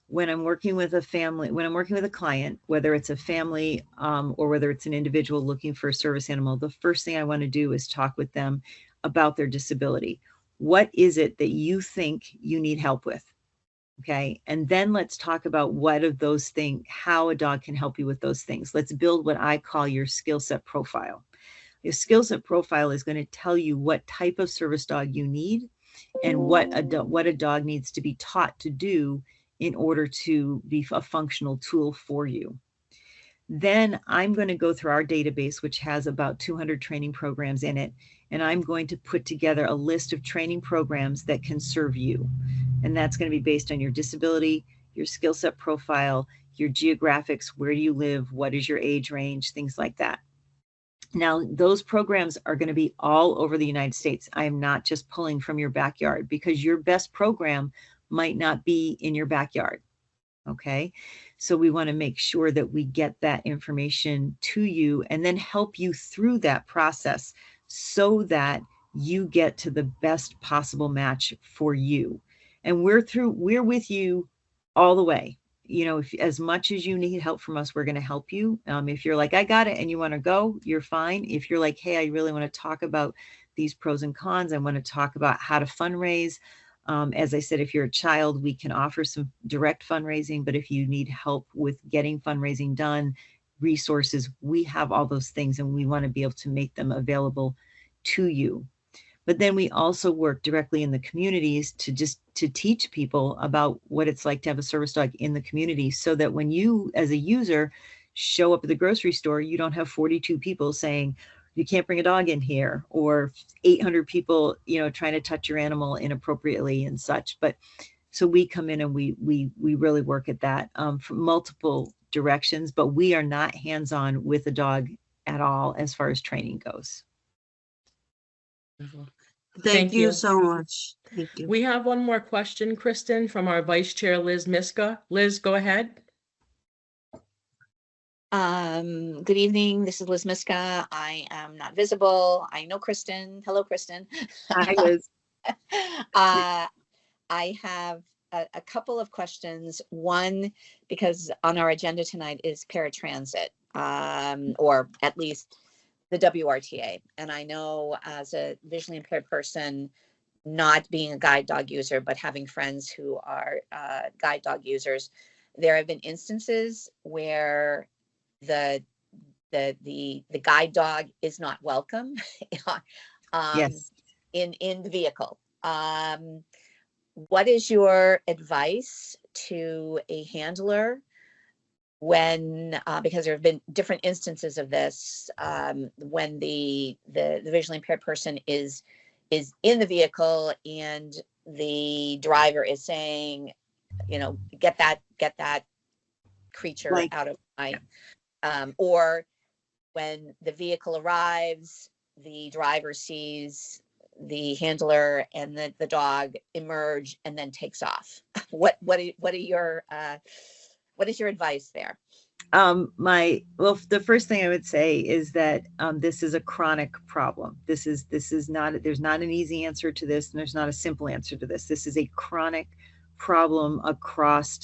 When I'm working with a family, when I'm working with a client, whether it's a family or whether it's an individual looking for a service animal, the first thing I want to do is talk with them about their disability. What is it that you think you need help with? Okay. And then let's talk about what of those things, how a dog can help you with those things. Let's build what I call your skill set profile. Your skill set profile is going to tell you what type of service dog you need and what a dog needs to be taught to do in order to be a functional tool for you. Then I'm going to go through our database, which has about 200 training programs in it. And I'm going to put together a list of training programs that can serve you. And that's going to be based on your disability, your skill set profile, your geographics, where do you live, what is your age range, things like that. Now, those programs are going to be all over the United States. I am not just pulling from your backyard because your best program might not be in your backyard. Okay. So we want to make sure that we get that information to you and then help you through that process so that you get to the best possible match for you. And we're with you all the way. You know, if as much as you need help from us, we're going to help you. If you're like, I got it, and you want to go, you're fine. If you're like, hey, I really want to talk about these pros and cons, I want to talk about how to fundraise. As I said, if you're a child, we can offer some direct fundraising, but if you need help with getting fundraising done, resources, we have all those things and we want to be able to make them available to you. But then we also work directly in the communities to teach people about what it's like to have a service dog in the community so that when you as a user show up at the grocery store, you don't have 42 people saying, you can't bring a dog in here, or 800 people, trying to touch your animal inappropriately and such. But so we come in and we really work at that from multiple directions, but we are not hands-on with a dog at all as far as training goes. Thank you so much. Thank you. We have one more question, Kristen, from our Vice Chair, Liz Miska. Liz, go ahead. Good evening. This is Liz Miska. I am not visible. I know Kristen. Hello, Kristen. Hi, Liz. I have a couple of questions. One, because on our agenda tonight is paratransit, or at least the WRTA. And I know as a visually impaired person, not being a guide dog user, but having friends who are guide dog users, there have been instances where the guide dog is not welcome. Yes. in the vehicle. What is your advice to a handler when, because there have been different instances of this, when the visually impaired person is in the vehicle and the driver is saying, get that creature Like- out of my, or when the vehicle arrives, the driver sees the handler and the dog emerge and then takes off. What is your advice there? The first thing I would say is that this is a chronic problem. This is not, there's not an easy answer to this, and there's not a simple answer to this. This is a chronic problem across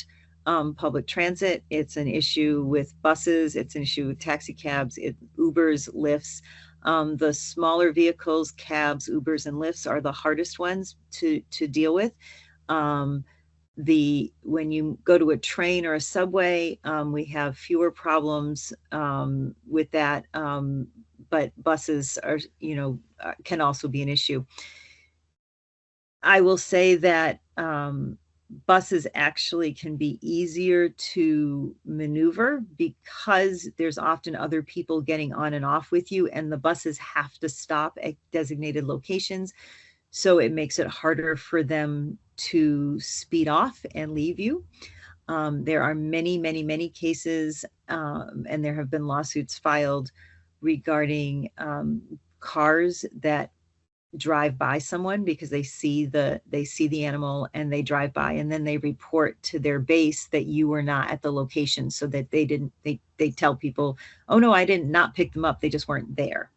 public transit. It's an issue with buses. It's an issue with taxi cabs, Ubers, Lyfts. The smaller vehicles, cabs, Ubers, and Lyfts are the hardest ones to deal with. When you go to a train or a subway, we have fewer problems with that, but buses are, can also be an issue. I will say that buses actually can be easier to maneuver because there's often other people getting on and off with you, and the buses have to stop at designated locations. So it makes it harder for them to speed off and leave you. There are many, many, many cases, and there have been lawsuits filed regarding cars that drive by someone because they see the animal and they drive by, and then they report to their base that you were not at the location, so that they tell people, oh no, I did not pick them up, they just weren't there.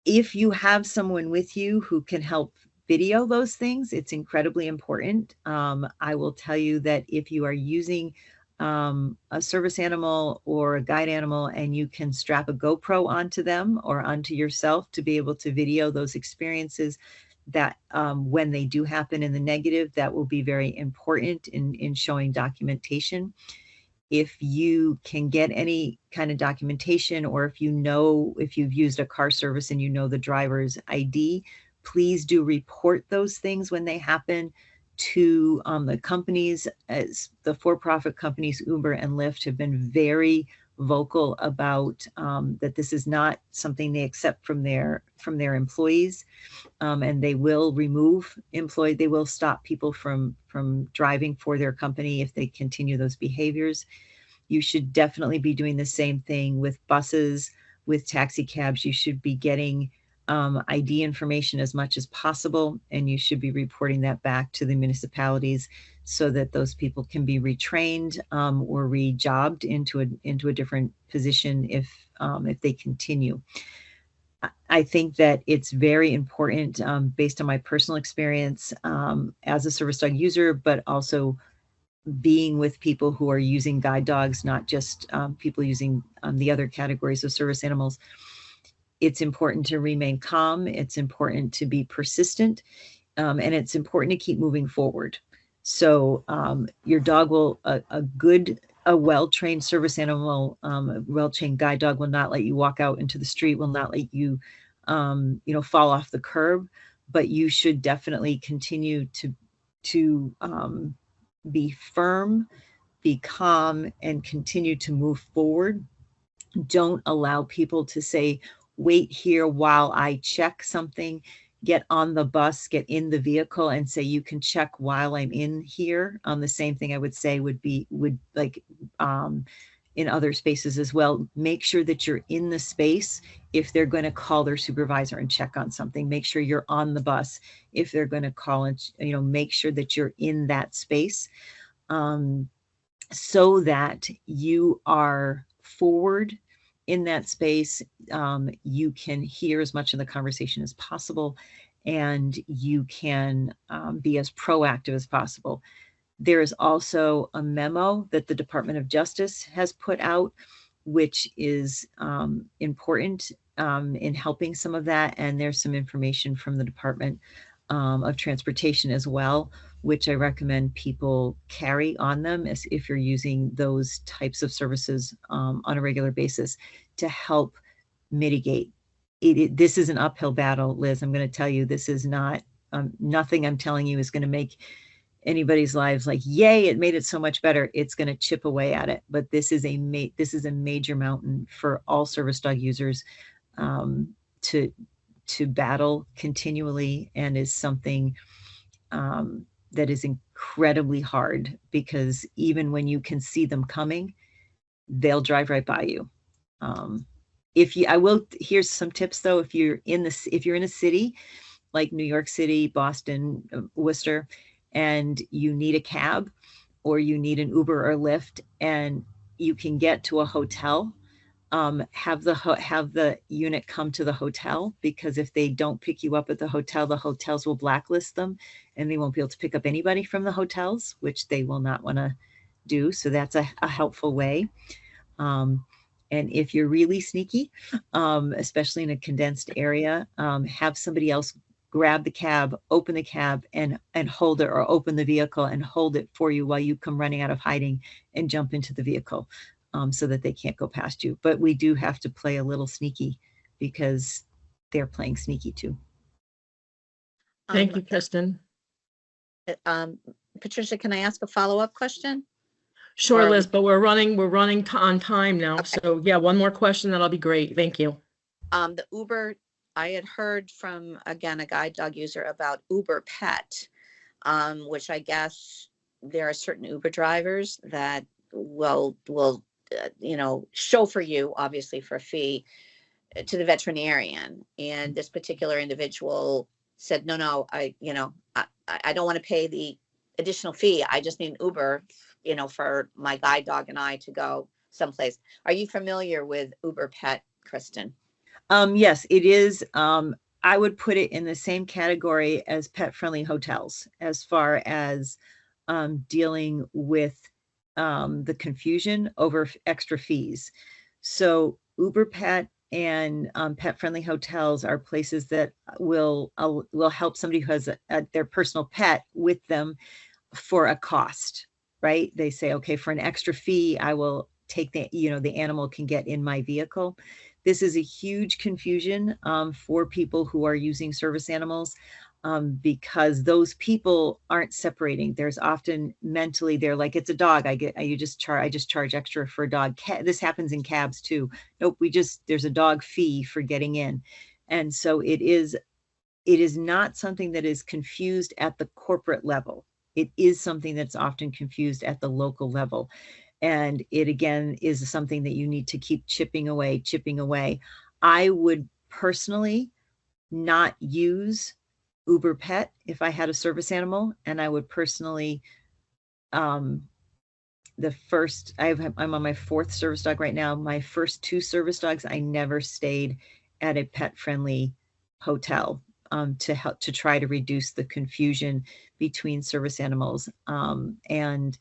If you have someone with you who can help video those things, it's incredibly important. I will tell you that if you are using a service animal or a guide animal and you can strap a GoPro onto them or onto yourself to be able to video those experiences, that when they do happen in the negative, that will be very important in showing documentation. If you can get any kind of documentation, or if you've used a car service and you know the driver's ID, please do report those things when they happen to the companies. As the for-profit companies, Uber and Lyft, have been very vocal about that this is not something they accept from their employees, and they will they will stop people from driving for their company if they continue those behaviors. You should definitely be doing the same thing with buses, with taxi cabs. You should be getting ID information as much as possible, and you should be reporting that back to the municipalities so that those people can be retrained or re-jobbed into a different position if they continue. I think that it's very important, based on my personal experience as a service dog user, but also being with people who are using guide dogs, not just people using the other categories of service animals. It's important to remain calm. It's important to be persistent, and it's important to keep moving forward. So your dog will, a well-trained service animal, a well-trained guide dog will not let you walk out into the street, will not let you, fall off the curb, but you should definitely continue to be firm, be calm, and continue to move forward. Don't allow people to say, wait here while I check something. Get on the bus, get in the vehicle and say, you can check while I'm in here. The same thing I would say would in other spaces as well. Make sure that you're in the space if they're going to call their supervisor and check on something. Make sure you're on the bus if they're going to call, and make sure that you're in that space, so that you are forward in that space. You can hear as much of the conversation as possible, and you can be as proactive as possible. There is also a memo that the Department of Justice has put out, which is important in helping some of that. And there's some information from the Department of Transportation as well, which I recommend people carry on them as if you're using those types of services on a regular basis, to help mitigate this is an uphill battle, Liz. I'm going to tell you, this is not, nothing I'm telling you is going to make anybody's lives like, yay, it made it so much better. It's going to chip away at it. But this is a major mountain for all service dog users to battle continually, and is something that is incredibly hard, because even when you can see them coming, they'll drive right by you. Here's some tips though. If you're in a city like New York City, Boston, Worcester, and you need a cab or you need an Uber or Lyft and you can get to a hotel, have the unit come to the hotel, because if they don't pick you up at the hotels will blacklist them and they won't be able to pick up anybody from the hotels, which they will not want to do. So that's a helpful way. And if you're really sneaky, especially in a condensed area, have somebody else grab the cab, open the cab and hold it, or open the vehicle and hold it for you while you come running out of hiding and jump into the vehicle, so that they can't go past you. But we do have to play a little sneaky, because they're playing sneaky too. Thank you, Kristen. Patricia, can I ask a follow-up question? Sure, Liz, but we're running on time now. Okay. So yeah, one more question, that'll be great. Thank you. The Uber, I had heard from, again, a guide dog user about Uber Pet, which I guess there are certain Uber drivers that will chauffeur you, obviously for a fee, to the veterinarian. And this particular individual said, no, I don't want to pay the additional fee. I just need an Uber, for my guide dog and I to go someplace. Are you familiar with Uber Pet, Kristen? Yes, it is. I would put it in the same category as pet-friendly hotels, as far as dealing with the confusion over extra fees. So Uber Pet and pet-friendly hotels are places that will help somebody who has their personal pet with them for a cost, right? They say, okay, for an extra fee, I will take the animal can get in my vehicle. This is a huge confusion for people who are using service animals, because those people aren't separating. There's often mentally, they're like, it's a dog. I just charge extra for a dog. This happens in cabs too. Nope, there's a dog fee for getting in. And so it is not something that is confused at the corporate level. It is something that's often confused at the local level. And it, again, is something that you need to keep chipping away. I would personally not use Uber Pet if I had a service animal. And I would personally, I'm on my 4th service dog right now. My first 2 service dogs, I never stayed at a pet-friendly hotel to try to reduce the confusion between service animals and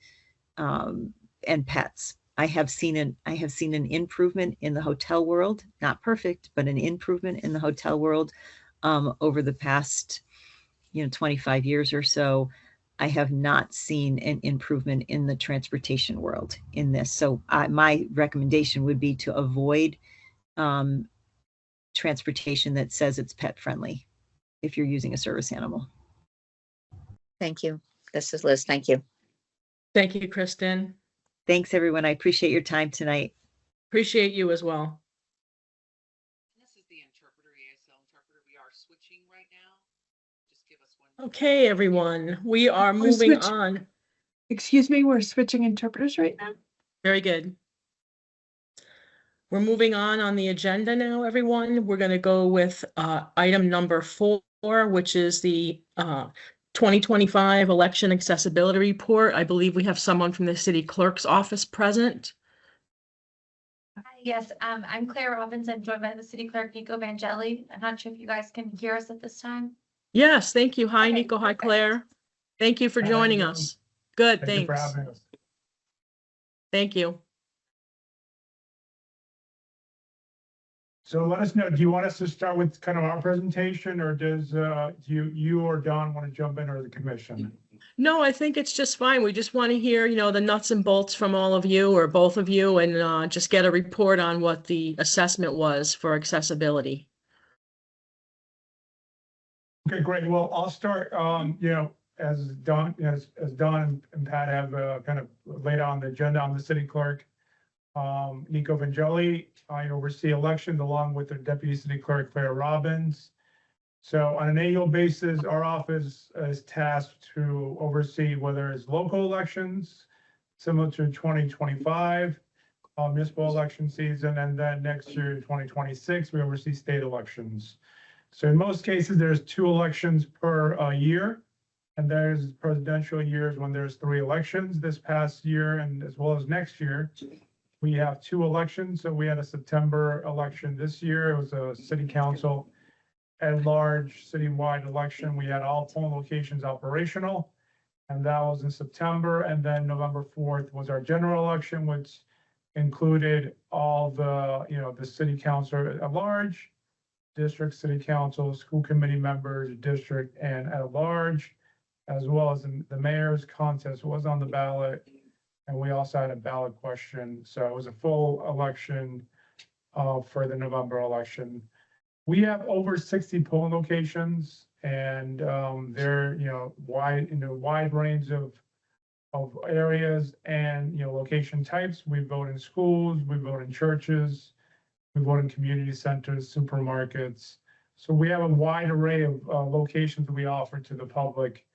pets. I have seen an improvement in the hotel world, not perfect, but an improvement in the hotel world over the past 25 years or so. I have not seen an improvement in the transportation world in this. So my recommendation would be to avoid transportation that says it's pet friendly if you're using a service animal. Thank you. This is Liz. Thank you. Thank you, Kristen. Thanks, everyone. I appreciate your time tonight. Appreciate you as well. This is the interpreter, ASL interpreter. We are switching right now. Just give us one. Okay, everyone. We are moving on. Excuse me, we're switching interpreters right now. Very good. We're moving on the agenda now, everyone. We're going to go with item number 4, which is the 2025 election accessibility report. I believe we have someone from the city clerk's office present. Yes, I'm Claire Robbins. I'm joined by the city clerk, Nico Vangeli. I'm not sure if you guys can hear us at this time. Yes, thank you. Hi, Okay, Nico. Hi, perfect. Claire. Thank you for joining us. Good, Thank you for thanks. having us. Thank you. So let us know, do you want us to start with kind of our presentation, or does you or Don want to jump in, or the commission? No, I think it's just fine. We just want to hear, the nuts and bolts from all of you or both of you, and just get a report on what the assessment was for accessibility. Okay, great. Well, I'll start, as Don and Pat have kind of laid out on the agenda, on the city clerk. Nico Vangelli, I oversee elections along with the deputy city clerk, Claire Robbins. So on an annual basis, our office is tasked to oversee whether it's local elections, similar to 2025, municipal election season, and then next year, 2026, we oversee state elections. So in most cases, there's 2 elections per year, and there's presidential years when there's 3 elections. This past year, and as well as next year, we have 2 elections. So we had a September election this year. It was a city council at large citywide election. We had all polling locations operational, and that was in September. And then November 4th was our general election, which included all the, the city council at large, district, city council, school committee members, district, and at large, as well as the mayor's contest was on the ballot. And we also had a ballot question. So it was a full election for the November election. We have over 60 polling locations, and they're, wide range of areas and, location types. We vote in schools, we vote in churches, we vote in community centers, supermarkets. So we have a wide array of locations that we offer to the public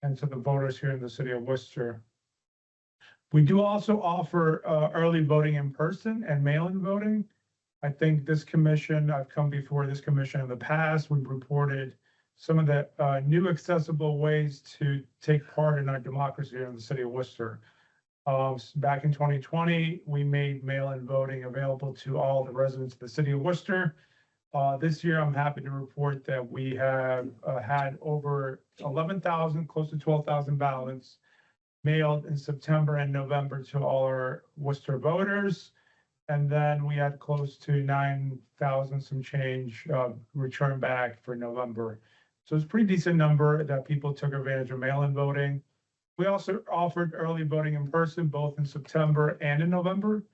and to the voters here in the city of Worcester. We do also offer early voting in person and mail-in voting. I think this commission, I've come before this commission in the past, we've reported some of the new accessible ways to take part in our democracy here in the city of Worcester. Back in 2020, we made mail-in voting available to all the residents of the city of Worcester. This year, I'm happy to report that we have had over 11,000, close to 12,000 ballots mailed in September and November to all our Worcester voters. And then we had close to 9,000 some change returned back for November. So it's a pretty decent number that people took advantage of mail-in voting. We also offered early voting in person, both in September and in November.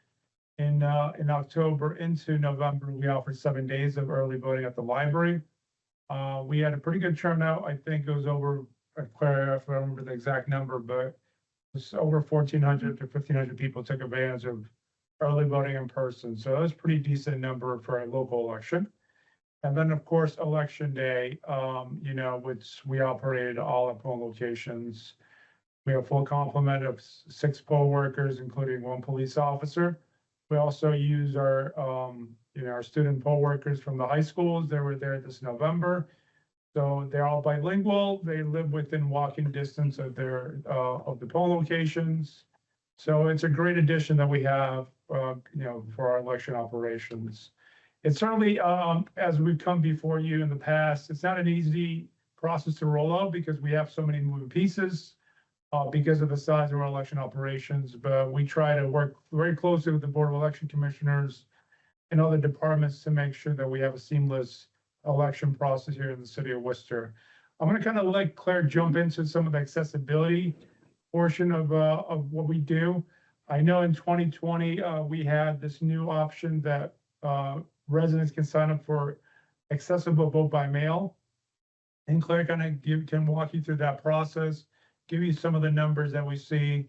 In October into November, we offered 7 days of early voting at the library. We had a pretty good turnout. I think it was over, Claire, if I remember the exact number, but it was over 1,400 to 1,500 people took advantage of early voting in person. So that was a pretty decent number for a local election. And then, of course, election day, which we operated all at polling locations. We have a full complement of 6 poll workers, including 1 police officer. We also use our, our student poll workers from the high schools. They were there this November. So they're all bilingual. They live within walking distance of of the poll locations. So it's a great addition that we have, for our election operations. It's certainly, as we've come before you in the past, it's not an easy process to roll out because we have so many moving pieces because of the size of our election operations. But we try to work very closely with the Board of Election Commissioners and other departments to make sure that we have a seamless election process here in the city of Worcester. I'm going to kind of let Claire jump into some of the accessibility portion of what we do. I know in 2020, we had this new option that residents can sign up for accessible vote by mail. And Claire can walk you through that process, give you some of the numbers that we see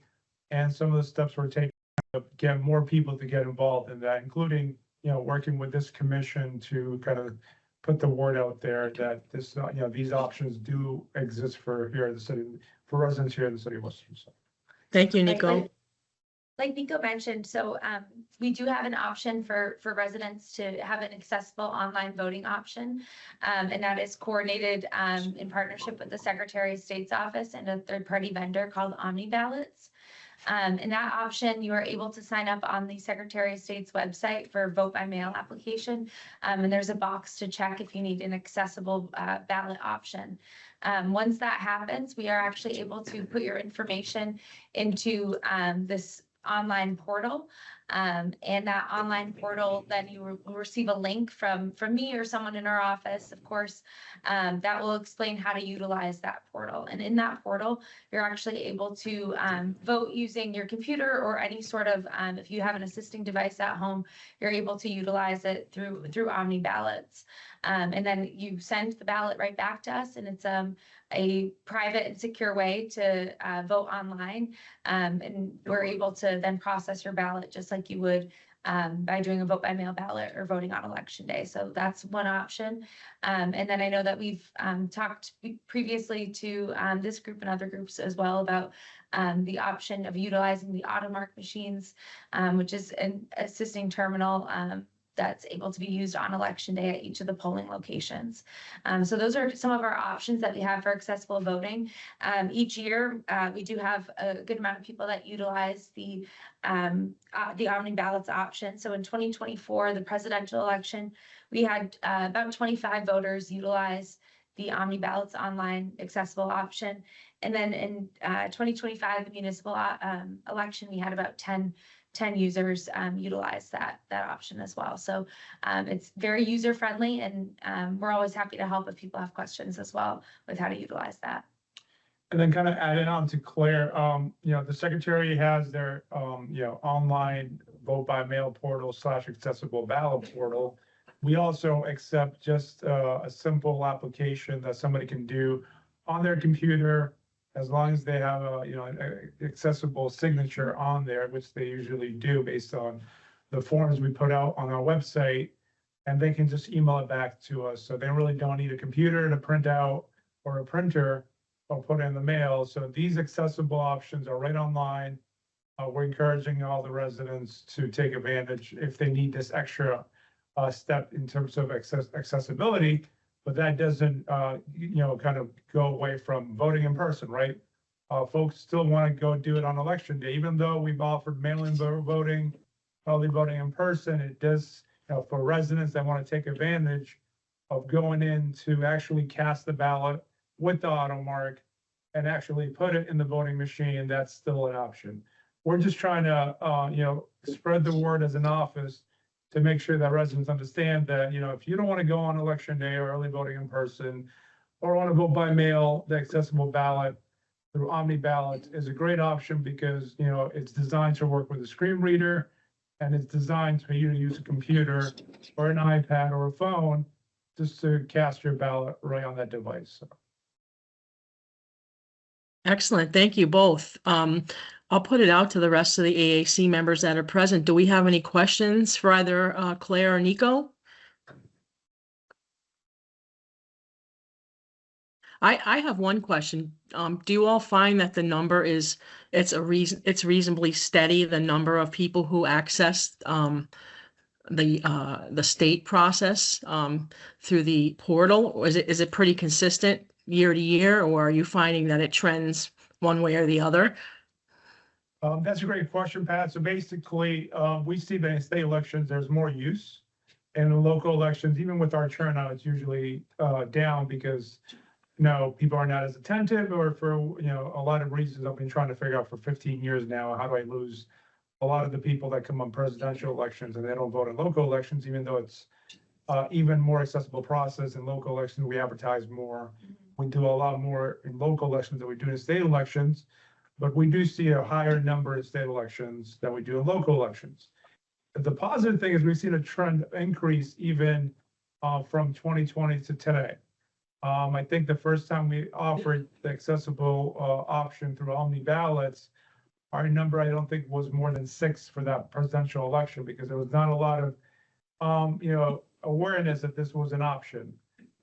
and some of the steps we're taking to get more people to get involved in that, including, working with this commission to kind of put the word out there that this, these options do exist for here in the city, for residents here in the city of Worcester. So. Thank you, Nico. Like Nico mentioned, so we do have an option for residents to have an accessible online voting option. And that is coordinated in partnership with the Secretary of State's office and a third-party vendor called OmniBallots. In that option, you are able to sign up on the Secretary of State's website for vote by mail application. And there's a box to check if you need an accessible ballot option. Once that happens, we are actually able to put your information into this online portal. And that online portal, then you will receive a link from me or someone in our office, of course, that will explain how to utilize that portal. And in that portal, you're actually able to vote using your computer or any sort of, if you have an assisting device at home, you're able to utilize it through Omni ballots. And then you send the ballot right back to us, and it's a private and secure way to vote online. And we're able to then process your ballot just like you would by doing a vote by mail ballot or voting on election day. So that's one option. And then I know that we've talked previously to this group and other groups as well about the option of utilizing the AutoMark machines, which is an assisting terminal that's able to be used on election day at each of the polling locations. So those are some of our options that we have for accessible voting. Each year, we do have a good amount of people that utilize the Omni ballots option. So in 2024, the presidential election, we had about 25 voters utilize the Omni ballots online accessible option. And then in 2025, the municipal election, we had about 10 users utilize that option as well. So it's very user friendly, and we're always happy to help if people have questions as well with how to utilize that. And then kind of adding on to Claire, the secretary has their, online vote by mail portal / accessible ballot portal. We also accept just a simple application that somebody can do on their computer, as long as they have an accessible signature on there, which they usually do based on the forms we put out on our website, and they can just email it back to us. So they really don't need a computer to print out or a printer or put in the mail. So these accessible options are right online. We're encouraging all the residents to take advantage if they need this extra step in terms of accessibility. But that doesn't, kind of go away from voting in person, right? Folks still want to go do it on election day, even though we've offered mail-in voting, early voting in person. It does, for residents that want to take advantage of going in to actually cast the ballot with the AutoMark and actually put it in the voting machine, that's still an option. We're just trying to, spread the word as an office to make sure that residents understand that, if you don't want to go on election day or early voting in person, or want to vote by mail, the accessible ballot through Omni ballot is a great option because, it's designed to work with a screen reader, and it's designed for you to use a computer or an iPad or a phone just to cast your ballot right on that device. So. Excellent. Thank you both. I'll put it out to the rest of the AAC members that are present. Do we have any questions for either Claire or Nico? I have one question. Do you all find that the number it's reasonably steady, the number of people who access the state process through the portal? Or is it pretty consistent year to year, or are you finding that it trends one way or the other? That's a great question, Pat. So basically, we see that in state elections, there's more use. And in local elections, even with our turnout, it's usually down because, people are not as attentive, or for, a lot of reasons I've been trying to figure out for 15 years now. How do I lose a lot of the people that come on presidential elections and they don't vote in local elections, even though it's even more accessible process. In local elections, we advertise more. We do a lot more in local elections than we do in state elections. But we do see a higher number in state elections than we do in local elections. The positive thing is we've seen a trend increase even from 2020 to today. I think the first time we offered the accessible option through Omni ballots, our number, I don't think, was more than 6 for that presidential election, because there was not a lot of, awareness that this was an option.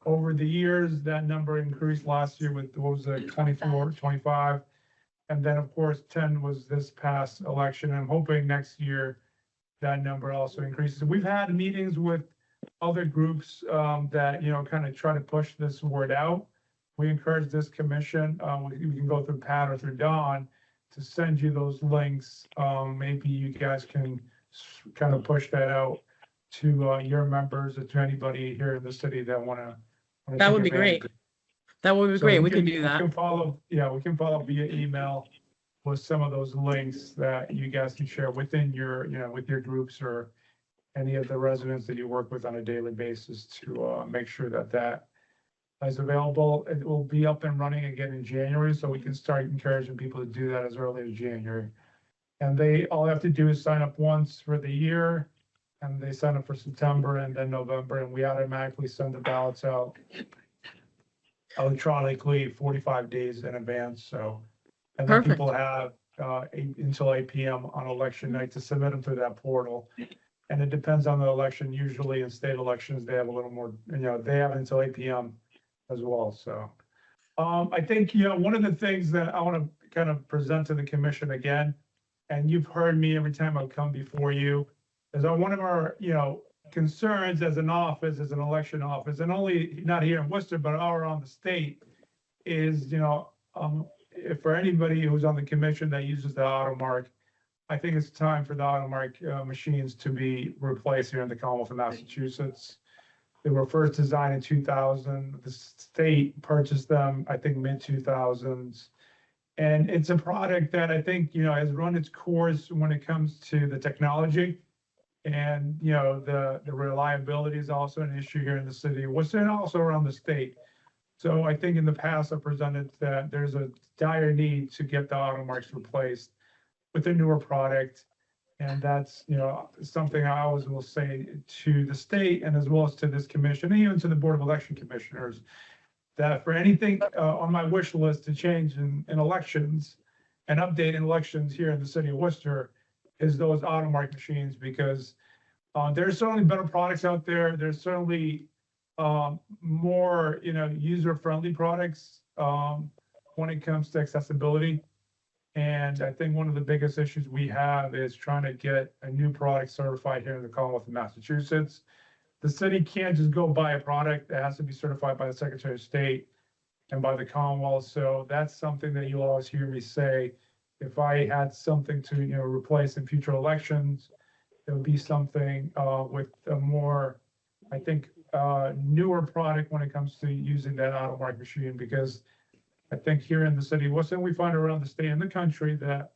Over the years, that number increased last year with, 24, 25. And then, of course, 10 was this past election. I'm hoping next year that number also increases. We've had meetings with other groups that, kind of try to push this word out. We encourage this commission. We can go through Pat or through Dawn to send you those links. Maybe you guys can kind of push that out to your members or to anybody here in the city that want to. That would be great. That would be great. We can do that. We can follow via email with some of those links that you guys can share within your, with your groups or any of the residents that you work with on a daily basis to make sure that that is available. It will be up and running again in January, so we can start encouraging people to do that as early as January. And they all have to do is sign up once for the year, and they sign up for September and then November, and we automatically send the ballots out electronically 45 days in advance. So, and then Perfect. people have until 8 p.m. on election night to submit them through that portal. And it depends on the election. Usually in state elections, they have a little more, they have until 8 p.m. as well. So I think, one of the things that I want to kind of present to the commission again, and you've heard me every time I've come before you, is that one of our, concerns as an office, as an election office, and only not here in Worcester, but all around the state, is, if for anybody who's on the commission that uses the AutoMark, I think it's time for the AutoMark machines to be replaced here in the Commonwealth of Massachusetts. They were first designed in 2000. The state purchased them, I think, mid-2000s. And it's a product that I think, has run its course when it comes to the technology. And, the reliability is also an issue here in the city, and also around the state. So I think in the past I've presented that there's a dire need to get the AutoMarks replaced with a newer product. And that's, something I always will say to the state and as well as to this commission, and even to the Board of Election Commissioners, that for anything on my wish list to change in elections and update in elections here in the city of Worcester is those AutoMark machines, because there's certainly better products out there. There's certainly more, user-friendly products when it comes to accessibility. And I think one of the biggest issues we have is trying to get a new product certified here in the Commonwealth of Massachusetts. The city can't just go buy a product. That has to be certified by the Secretary of State and by the Commonwealth. So that's something that you'll always hear me say. If I had something to, replace in future elections, it would be something with a more, I think, newer product when it comes to using that AutoMark machine, because I think here in the city of Worcester, we find around the state and the country that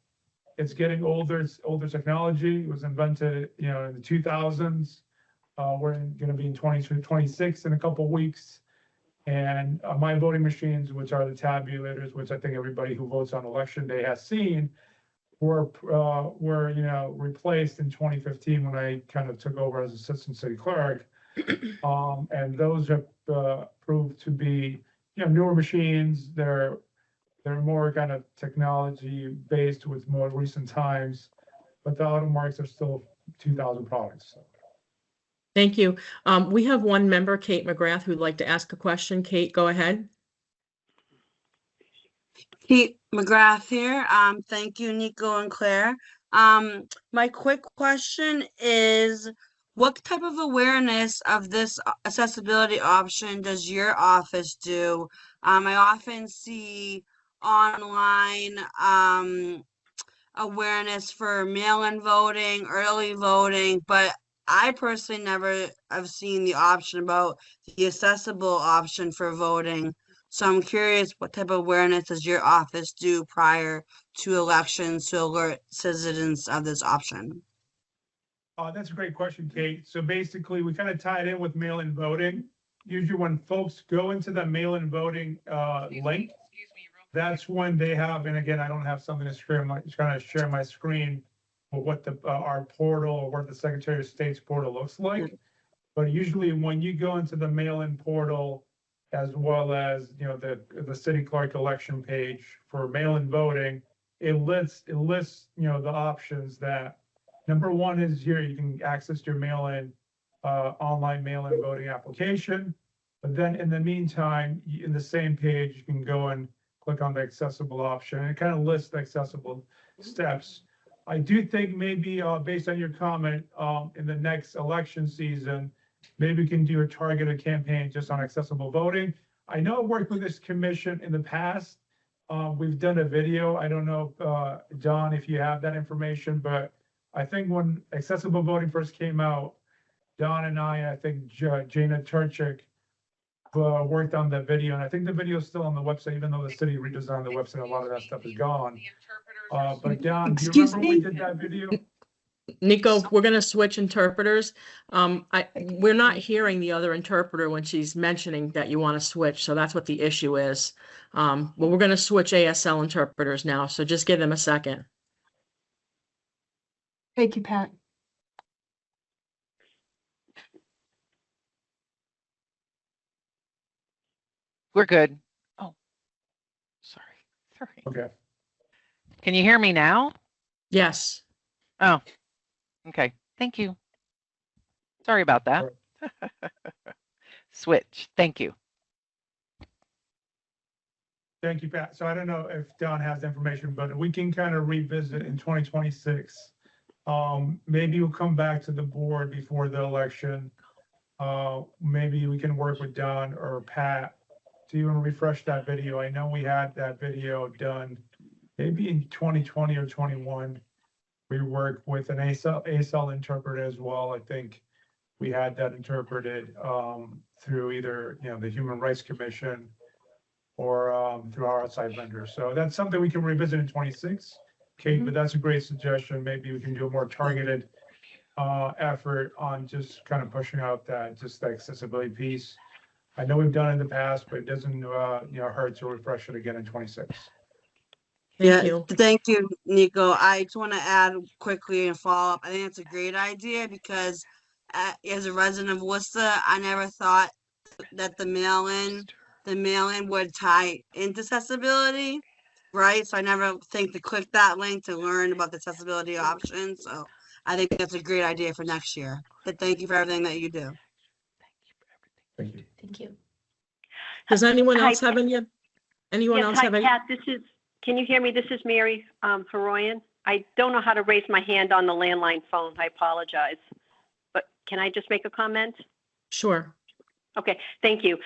it's getting older. It's older technology. It was invented, in the 2000s. We're going to be in 2026 in a couple of weeks. And my voting machines, which are the tabulators, which I think everybody who votes on election day has seen, were replaced in 2015 when I kind of took over as assistant city clerk. And those have proved to be, newer machines. They're more kind of technology based with more recent times, but the AutoMarks are still 2000 products. So. Thank you. We have one member, Kate McGrath, who'd like to ask a question. Kate, go ahead. Kate McGrath here. Thank you, Nico and Claire. My quick question is, what type of awareness of this accessibility option does your office do? I often see online awareness for mail-in voting, early voting, but I personally never have seen the option about the accessible option for voting. So I'm curious, what type of awareness does your office do prior to elections to alert citizens of this option? That's a great question, Kate. So basically, we kind of tie it in with mail-in voting. Usually when folks go into the mail-in voting link, that's when they have, and again, I don't have something to share, I'm just trying to share my screen with what the our portal or what the Secretary of State's portal looks like. But usually when you go into the mail-in portal, as well as, the city clerk election page for mail-in voting, it lists, the options that, number one is here, you can access your mail-in, online mail-in voting application. But then in the meantime, in the same page, you can go and click on the accessible option, and it kind of lists the accessible steps. I do think maybe based on your comment, in the next election season, maybe we can do a targeted campaign just on accessible voting. I know I worked with this commission in the past. We've done a video. I don't know, Don, if you have that information, but I think when accessible voting first came out, Don and I think Jana Turchik worked on the video, and I think the video is still on the website, even though the city redesigned the website, a lot of that stuff is gone. The interpreter But Don, do you Excuse remember we me? did that video? Nico, we're gonna switch interpreters. We're not hearing the other interpreter when she's mentioning that you want to switch, so that's what the issue is. But we're gonna switch ASL interpreters now, so just give them a second. Thank you, Pat. We're good. Oh, sorry. Okay. Can you hear me now? Yes. Oh, okay. Thank you. Sorry about that. Switch. Thank you. Thank you, Pat. So I don't know if Don has information, but we can kind of revisit in 2026. Maybe we'll come back to the board before the election. Maybe we can work with Don or Pat to even refresh that video. I know we had that video done maybe in 2020 or 21. We worked with an ASL interpreter as well. I think we had that interpreted through either, the Human Rights Commission or through our outside vendor. So that's something we can revisit in 26. Kate, but that's a great suggestion. Maybe we can do a more targeted effort on just kind of pushing out that accessibility piece. I know we've done it in the past, but it doesn't hurt to refresh it again in 26. Thank you, Nico. I just want to add quickly and follow up. I think it's a great idea because as a resident of Worcester, I never thought that the mail-in would tie into accessibility, right? So I never think to click that link to learn about the accessibility options. So I think that's a great idea for next year. But thank you for everything that you do. Thank you. Thank you. Does anyone else Hi, have anyone else have any? Pat, can you hear me? This is Mary Haroyan. I don't know how to raise my hand on the landline phone. I apologize. But can I just make a comment? Sure. Okay, thank you.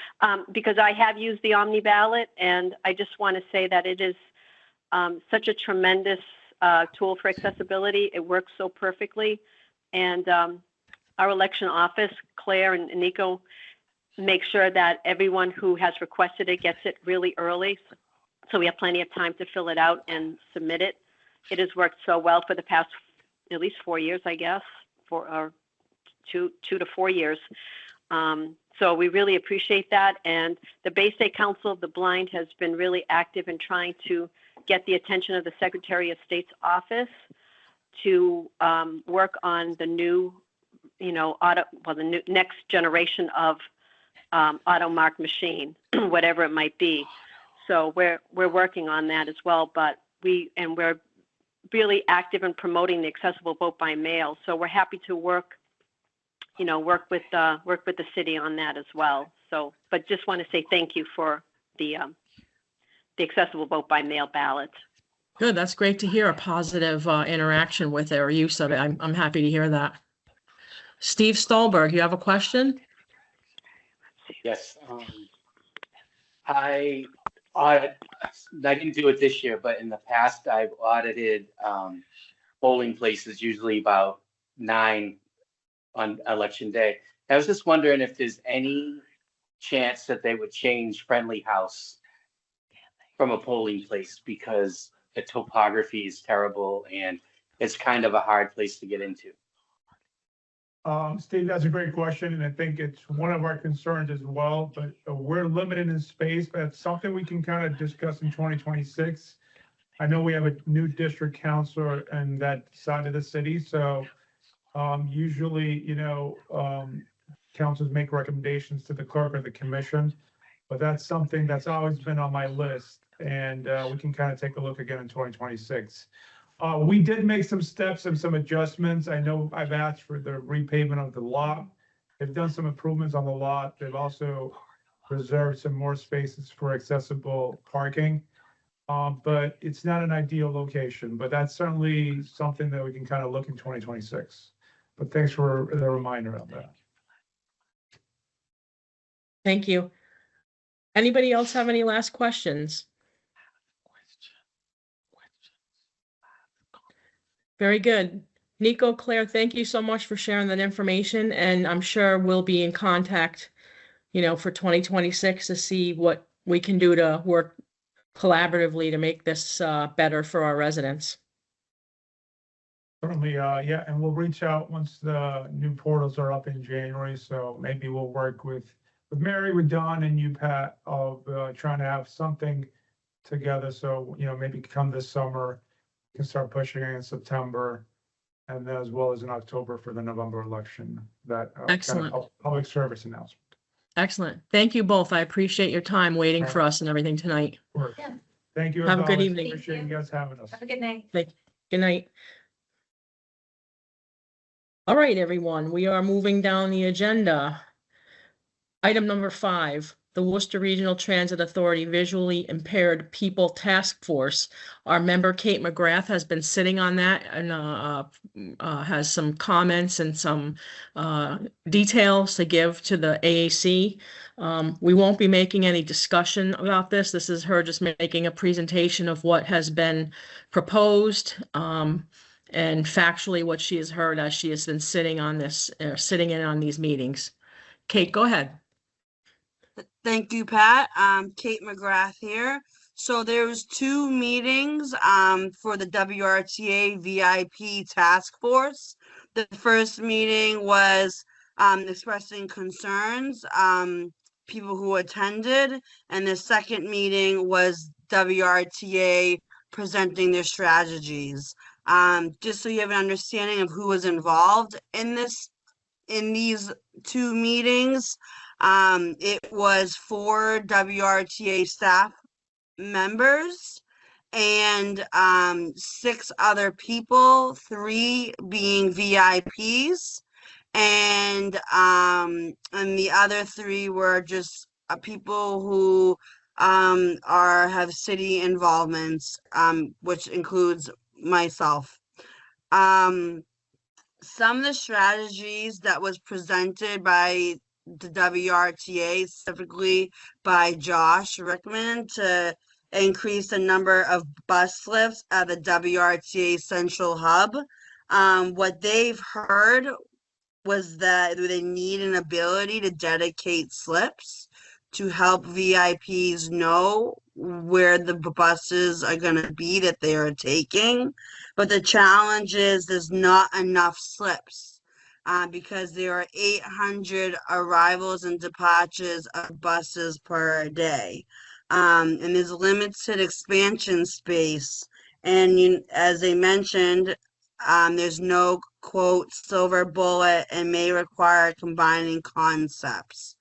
Because I have used the Omni ballot, and I just want to say that it is such a tremendous tool for accessibility. It works so perfectly. And our election office, Claire and Nico, make sure that everyone who has requested it gets it really early. So we have plenty of time to fill it out and submit it. It has worked so well for the past at least 4 years, I guess, or 2 to 4 years. So we really appreciate that. And the Bay State Council of the Blind has been really active in trying to get the attention of the Secretary of State's office to work on the new, the next generation of auto mark machine, whatever it might be. So we're working on that as well, but we're really active in promoting the accessible vote by mail. So we're happy to work with the city on that as well. So, but just want to say thank you for the accessible vote by mail ballot. Good. That's great to hear a positive interaction with it or use of it. I'm happy to hear that. Steve Stolberg, you have a question? Yes. I didn't do it this year, but in the past I've audited polling places, usually about 9 on election day. I was just wondering if there's any chance that they would change Friendly House from a polling place because the topography is terrible and it's kind of a hard place to get into. Steve, that's a great question, and I think it's one of our concerns as well, but we're limited in space, but it's something we can kind of discuss in 2026. I know we have a new district councilor in that side of the city, so usually, councils make recommendations to the clerk or the commission, but that's something that's always been on my list, and we can kind of take a look again in 2026. We did make some steps and some adjustments. I know I've asked for the repavement of the lot. They've done some improvements on the lot. They've also reserved some more spaces for accessible parking. But it's not an ideal location, but that's certainly something that we can kind of look in 2026. But thanks for the reminder of that. Thank you. Anybody else have any last questions? Very good. Nico, Claire, thank you so much for sharing that information. And I'm sure we'll be in contact, for 2026 to see what we can do to work collaboratively to make this better for our residents. Certainly, yeah, and we'll reach out once the new portals are up in January, so maybe we'll work with Mary, with Don, and you, Pat, of trying to have something together, so, maybe come this summer, we can start pushing it in September, and then as well as in October for the November election, that kind of Excellent. public service announcement. Excellent. Thank you both. I appreciate your time waiting for us and everything tonight. Of course. Yeah. Thank you. as Have a good always. evening. Appreciate you guys having us. Have a good night. Good night. All right, everyone, we are moving down the agenda. Item number 5, the Worcester Regional Transit Authority Visually Impaired People Task Force. Our member Kate McGrath has been sitting on that and has some comments and some details to give to the AAC. We won't be making any discussion about this. This is her just making a presentation of what has been proposed. And factually what she has heard as she has been sitting on this, sitting in on these meetings. Kate, go ahead. Thank you, Pat. Kate McGrath here. So there was 2 meetings for the WRTA VIP task force. The first meeting was expressing concerns, people who attended, and the second meeting was WRTA presenting their strategies. Just so you have an understanding of who was involved in these 2 meetings, it was 4 WRTA staff members and 6 other people, 3 being VIPs, and the other 3 were just people who have city involvements, which includes myself. Some of the strategies that was presented by the WRTA, specifically by Josh Rickman, to increase the number of bus lifts at the WRTA Central Hub. What they've heard was that they need an ability to dedicate slips to help VIPs know where the buses are going to be that they are taking. But the challenge is there's not enough slips because there are 800 arrivals and departures of buses per day. And there's limited expansion space. And as they mentioned, there's no, quote, silver bullet and may require combining concepts.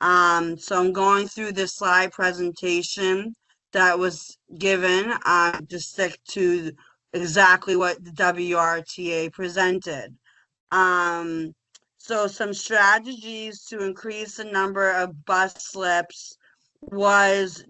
So I'm going through this slide presentation that was given to stick to exactly what the WRTA presented. So some strategies to increase the number of bus slips was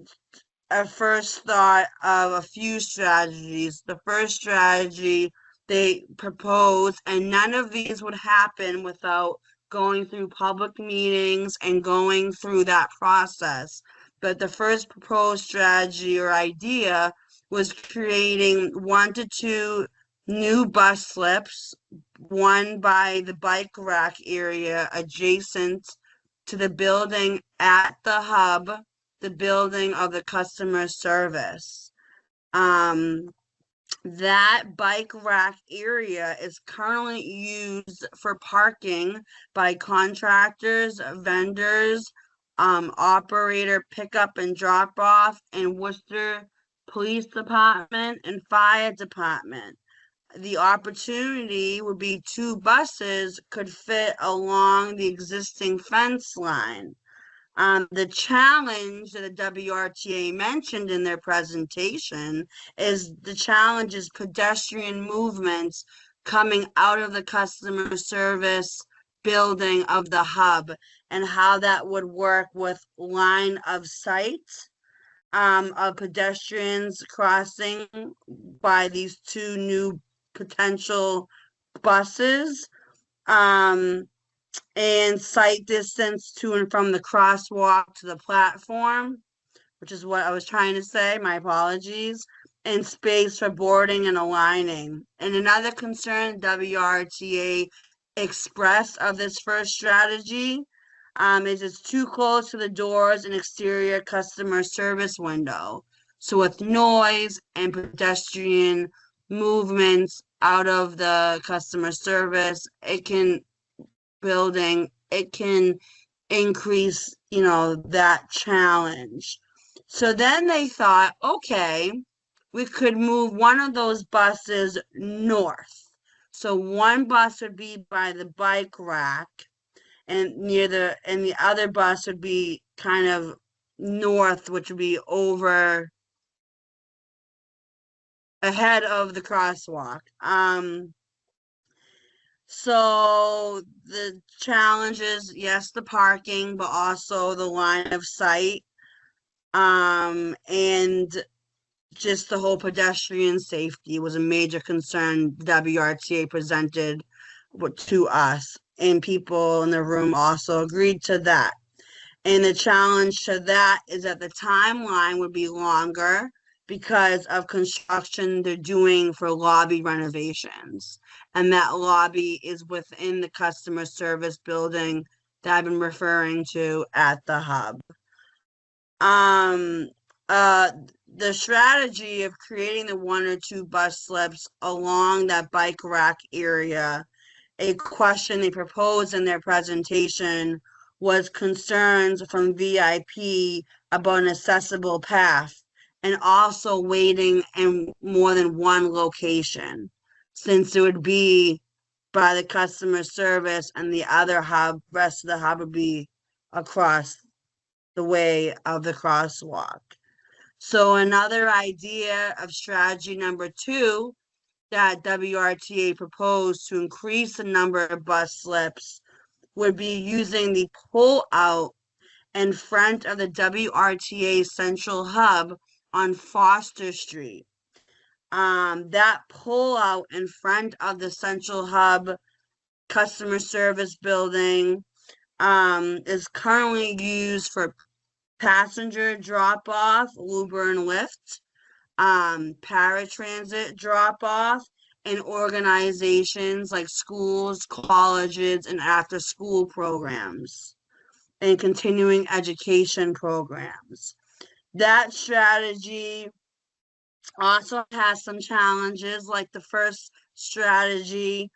a first thought of a few strategies. The first strategy they proposed, and none of these would happen without going through public meetings and going through that process. But the first proposed strategy or idea was creating 1 to 2 new bus slips, one by the bike rack area adjacent to the building at the hub, the building of the customer service. That bike rack area is currently used for parking by contractors, vendors, operator pickup and drop off, and Worcester Police Department and Fire Department. The opportunity would be 2 buses could fit along the existing fence line. The challenge that the WRTA mentioned in their presentation is pedestrian movements coming out of the customer service building of the hub, and how that would work with line of sight of pedestrians crossing by these 2 new potential buses. And sight distance to and from the crosswalk to the platform, which is what I was trying to say, my apologies, and space for boarding and aligning. And another concern WRTA expressed of this first strategy is it's too close to the doors and exterior customer service window. So with noise and pedestrian movements out of the customer service, it can increase, that challenge. So then they thought, okay, we could move one of those buses north. So one bus would be by the bike rack and the other bus would be kind of north, which would be over ahead of the crosswalk. So the challenge is, yes, the parking, but also the line of sight. And just the whole pedestrian safety was a major concern WRTA presented to us, and people in the room also agreed to that. And the challenge to that is that the timeline would be longer because of construction they're doing for lobby renovations. And that lobby is within the customer service building that I've been referring to at the hub. The strategy of creating the 1 or 2 bus slips along that bike rack area, a question they proposed in their presentation was concerns from VIP about an accessible path and also waiting in more than one location, since it would be by the customer service and the other hub, rest of the hub would be across the way of the crosswalk. So another idea of strategy number 2 that WRTA proposed to increase the number of bus slips would be using the pull out in front of the WRTA Central Hub on Foster Street. That pull out in front of the Central Hub customer service building is currently used for passenger drop-off, Uber and Lyft, paratransit drop-off, and organizations like schools, colleges, and after-school programs, and continuing education programs. That strategy also has some challenges, like the first strategy,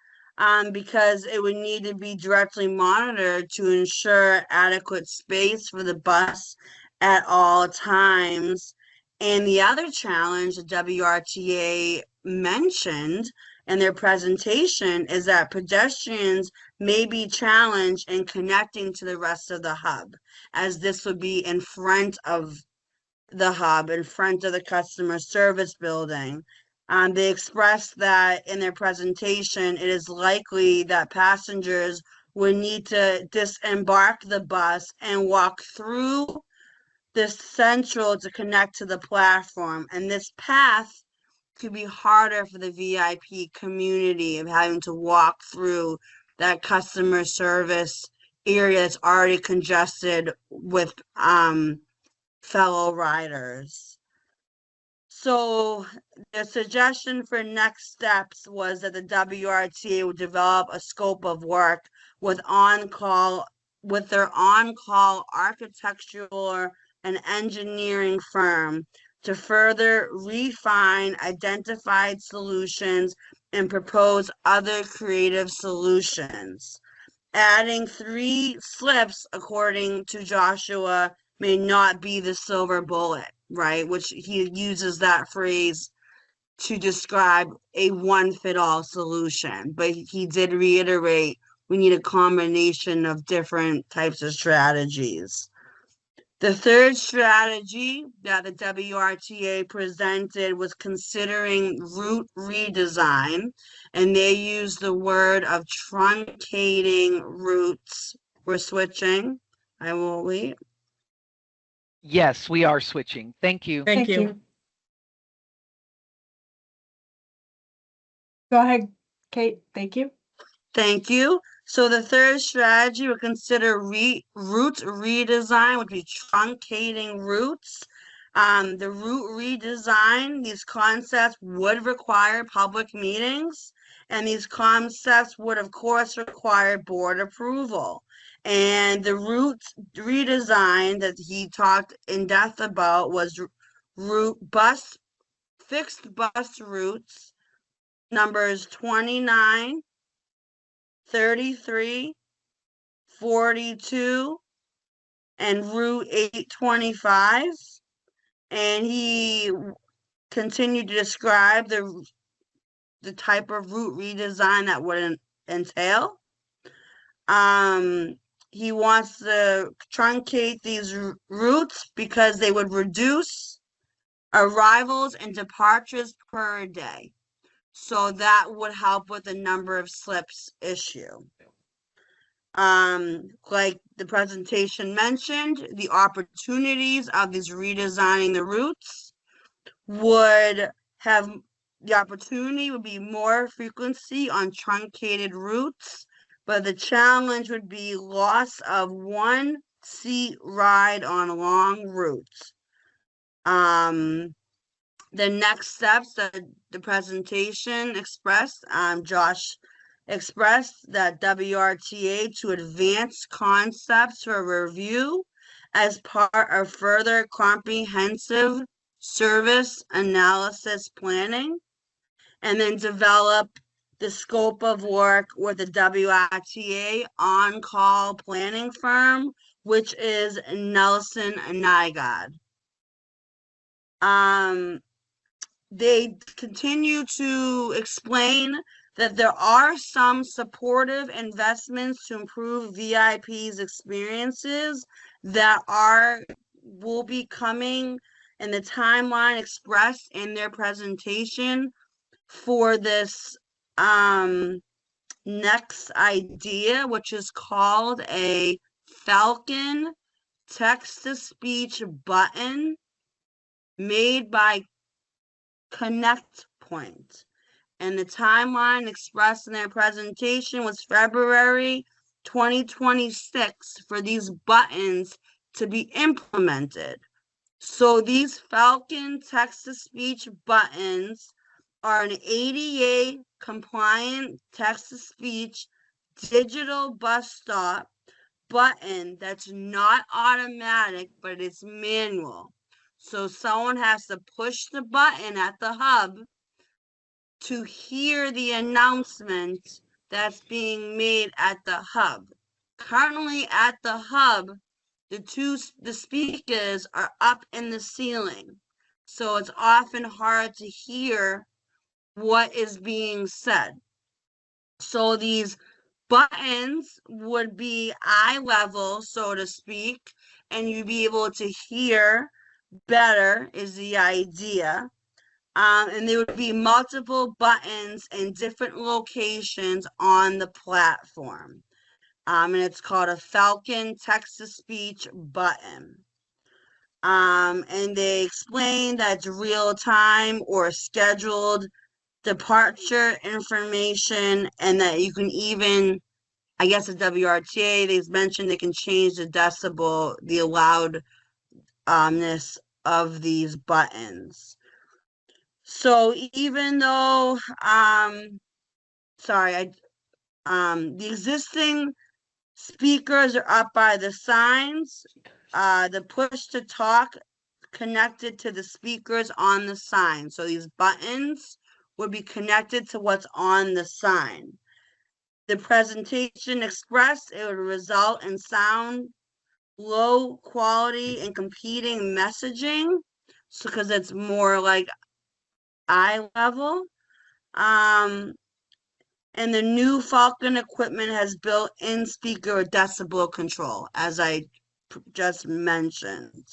because it would need to be directly monitored to ensure adequate space for the bus at all times. And the other challenge the WRTA mentioned in their presentation is that pedestrians may be challenged in connecting to the rest of the hub, as this would be in front of the hub, in front of the customer service building. They expressed that in their presentation, it is likely that passengers would need to disembark the bus and walk through the central to connect to the platform. And this path could be harder for the VIP community of having to walk through that customer service area that's already congested with fellow riders. So the suggestion for next steps was that the WRTA would develop a scope of work with their on-call architectural and engineering firm to further refine identified solutions and propose other creative solutions. Adding 3 slips, according to Joshua, may not be the silver bullet, right? Which he uses that phrase to describe a one-fit-all solution. But he did reiterate we need a combination of different types of strategies. The third strategy that the WRTA presented was considering route redesign, and they used the word of truncating routes. We're switching. I will wait. Yes, we are switching. Thank you. Thank you. Go ahead, Kate. Thank you. Thank you. So the third strategy would consider route redesign, would be truncating routes. The route redesign, these concepts would require public meetings, and these concepts would, of course, require board approval. And the route redesign that he talked in depth about was fixed bus routes numbers 29, 33, 42, and Route 825. And he continued to describe the type of route redesign that would entail. He wants to truncate these routes because they would reduce arrivals and departures per day. So that would help with the number of slips issue. Like the presentation mentioned, the opportunities of these redesigning the routes would have the opportunity would be more frequency on truncated routes, but the challenge would be loss of one seat ride on long routes. The next steps that the presentation expressed, Josh expressed that WRTA to advance concepts for review as part of further comprehensive service analysis planning, and then develop the scope of work with the WRTA on-call planning firm, which is Nelson Nygaard. They continue to explain that there are some supportive investments to improve VIP's experiences that will be coming in the timeline expressed in their presentation for this next idea, which is called a Falcon text-to-speech button made by Connect Point. And the timeline expressed in their presentation was February 2026 for these buttons to be implemented. So these Falcon text-to-speech buttons are an ADA compliant text-to-speech digital bus stop button that's not automatic, but it's manual. So someone has to push the button at the hub to hear the announcement that's being made at the hub. Currently at the hub, the speakers are up in the ceiling. So it's often hard to hear what is being said. So these buttons would be eye level, so to speak, and you'd be able to hear better is the idea. And there would be multiple buttons in different locations on the platform. And it's called a Falcon text-to-speech button. And they explain that it's real-time or scheduled departure information, and that you can even, I guess the WRTA, they've mentioned they can change the decibel, the loudness of these buttons. So even though, the existing speakers are up by the signs, the push to talk connected to the speakers on the sign. So these buttons would be connected to what's on the sign. The presentation expressed it would result in sound, low quality, and competing messaging. So because it's more like eye level. And the new Falcon equipment has built-in speaker decibel control, as I just mentioned.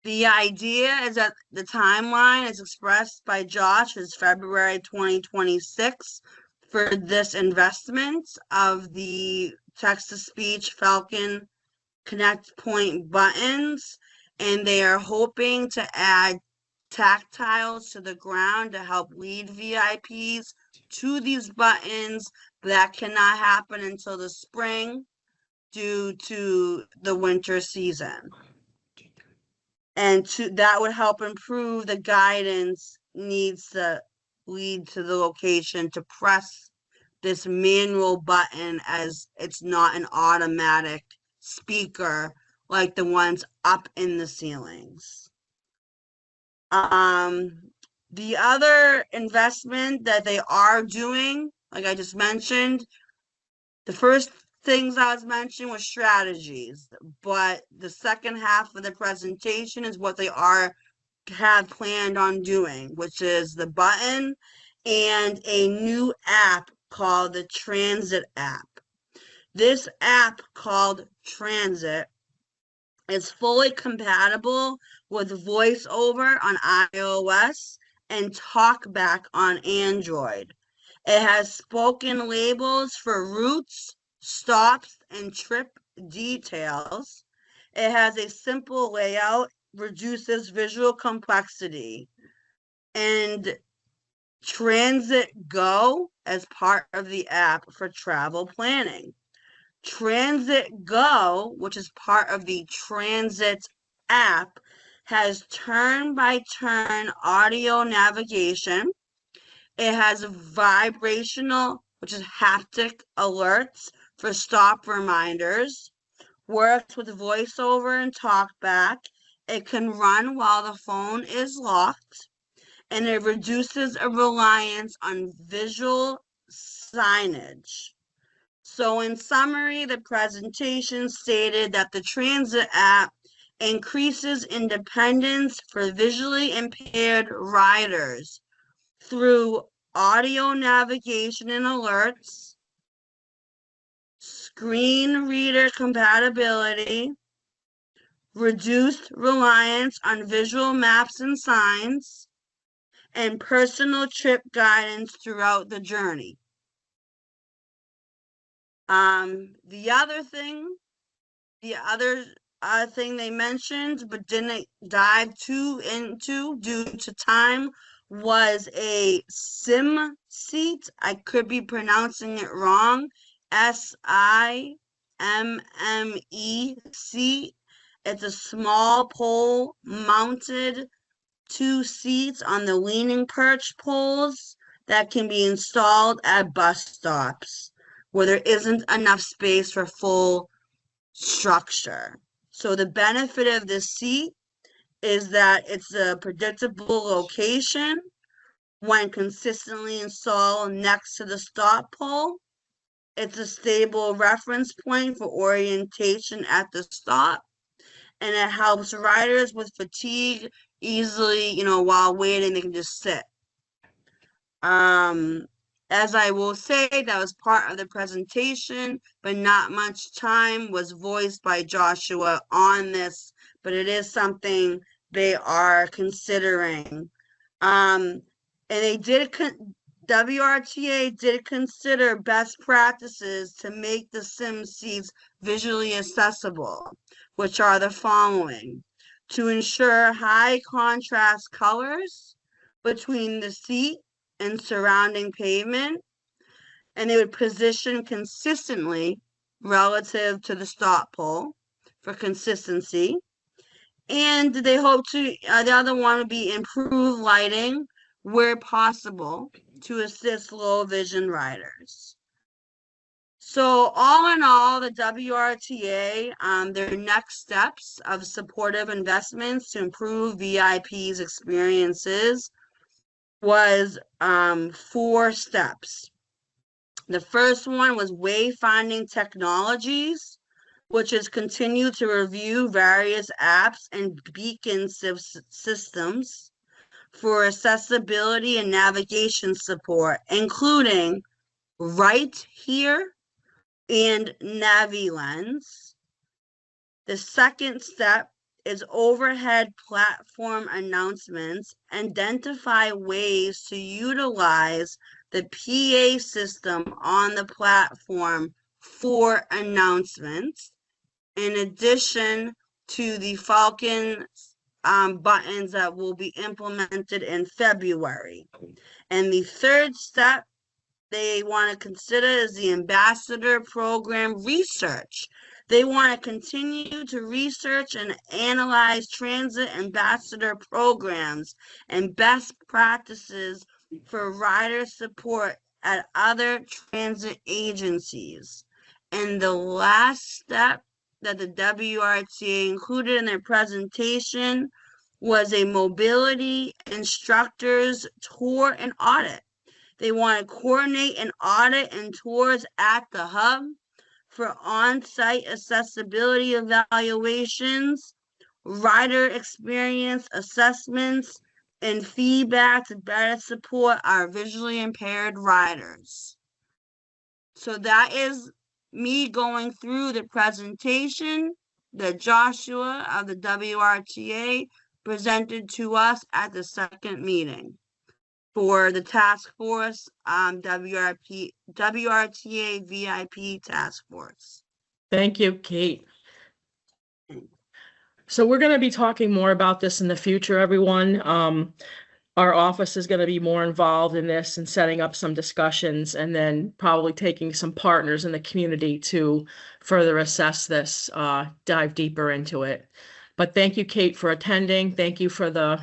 The idea is that the timeline is expressed by Josh is February 2026 for this investment of the text-to-speech Falcon Connect Point buttons, and they are hoping to add tactiles to the ground to help lead VIPs to these buttons, but that cannot happen until the spring due to the winter season. And that would help improve the guidance needs to lead to the location to press this manual button, as it's not an automatic speaker like the ones up in the ceilings. The other investment that they are doing, like I just mentioned, the first things I was mentioning was strategies, but the second half of the presentation is what they have planned on doing, which is the button and a new app called the Transit app. This app called Transit is fully compatible with VoiceOver on iOS and TalkBack on Android. It has spoken labels for routes, stops, and trip details. It has a simple layout, reduces visual complexity, and Transit Go as part of the app for travel planning. Transit Go, which is part of the Transit app, has turn-by-turn audio navigation. It has vibrational, which is haptic alerts for stop reminders. Works with VoiceOver and TalkBack. It can run while the phone is locked. And it reduces a reliance on visual signage. So in summary, the presentation stated that the Transit app increases independence for visually impaired riders through audio navigation and alerts, screen reader compatibility, reduced reliance on visual maps and signs, and personal trip guidance throughout the journey. The other thing they mentioned but didn't dive too into due to time was a SIM seat. I could be pronouncing it wrong. SIMME seat. It's a small pole mounted 2 seats on the leaning perch poles that can be installed at bus stops where there isn't enough space for full structure. So the benefit of this seat is that it's a predictable location when consistently installed next to the stop pole. It's a stable reference point for orientation at the stop, and it helps riders with fatigue easily, while waiting, they can just sit. As I will say, that was part of the presentation, but not much time was voiced by Joshua on this, but it is something they are considering. And WRTA did consider best practices to make the SIM seats visually accessible, which are the following: to ensure high contrast colors between the seat and surrounding pavement, and they would position consistently relative to the stop pole for consistency. And they hope to, the other one would be improve lighting where possible to assist low vision riders. So all in all, the WRTA, their next steps of supportive investments to improve VIPs' experiences was 4 steps. The first one was wayfinding technologies, which is continue to review various apps and beacon systems for accessibility and navigation support, including Right Here and NaviLens. The second step is overhead platform announcements. Identify ways to utilize the PA system on the platform for announcements, in addition to the Falcon buttons that will be implemented in February. And the third step they want to consider is the ambassador program research. They want to continue to research and analyze transit ambassador programs and best practices for rider support at other transit agencies. And the last step that the WRTA included in their presentation was a mobility instructors tour and audit. They want to coordinate an audit and tours at the hub for on-site accessibility evaluations, rider experience assessments, and feedback to better support our visually impaired riders. So that is me going through the presentation that Joshua of the WRTA presented to us at the second meeting for the task force, WRTA VIP task force. Thank you, Kate. So we're going to be talking more about this in the future, everyone. Our office is going to be more involved in this and setting up some discussions, and then probably taking some partners in the community to further assess this, dive deeper into it. But thank you, Kate, for attending. Thank you for the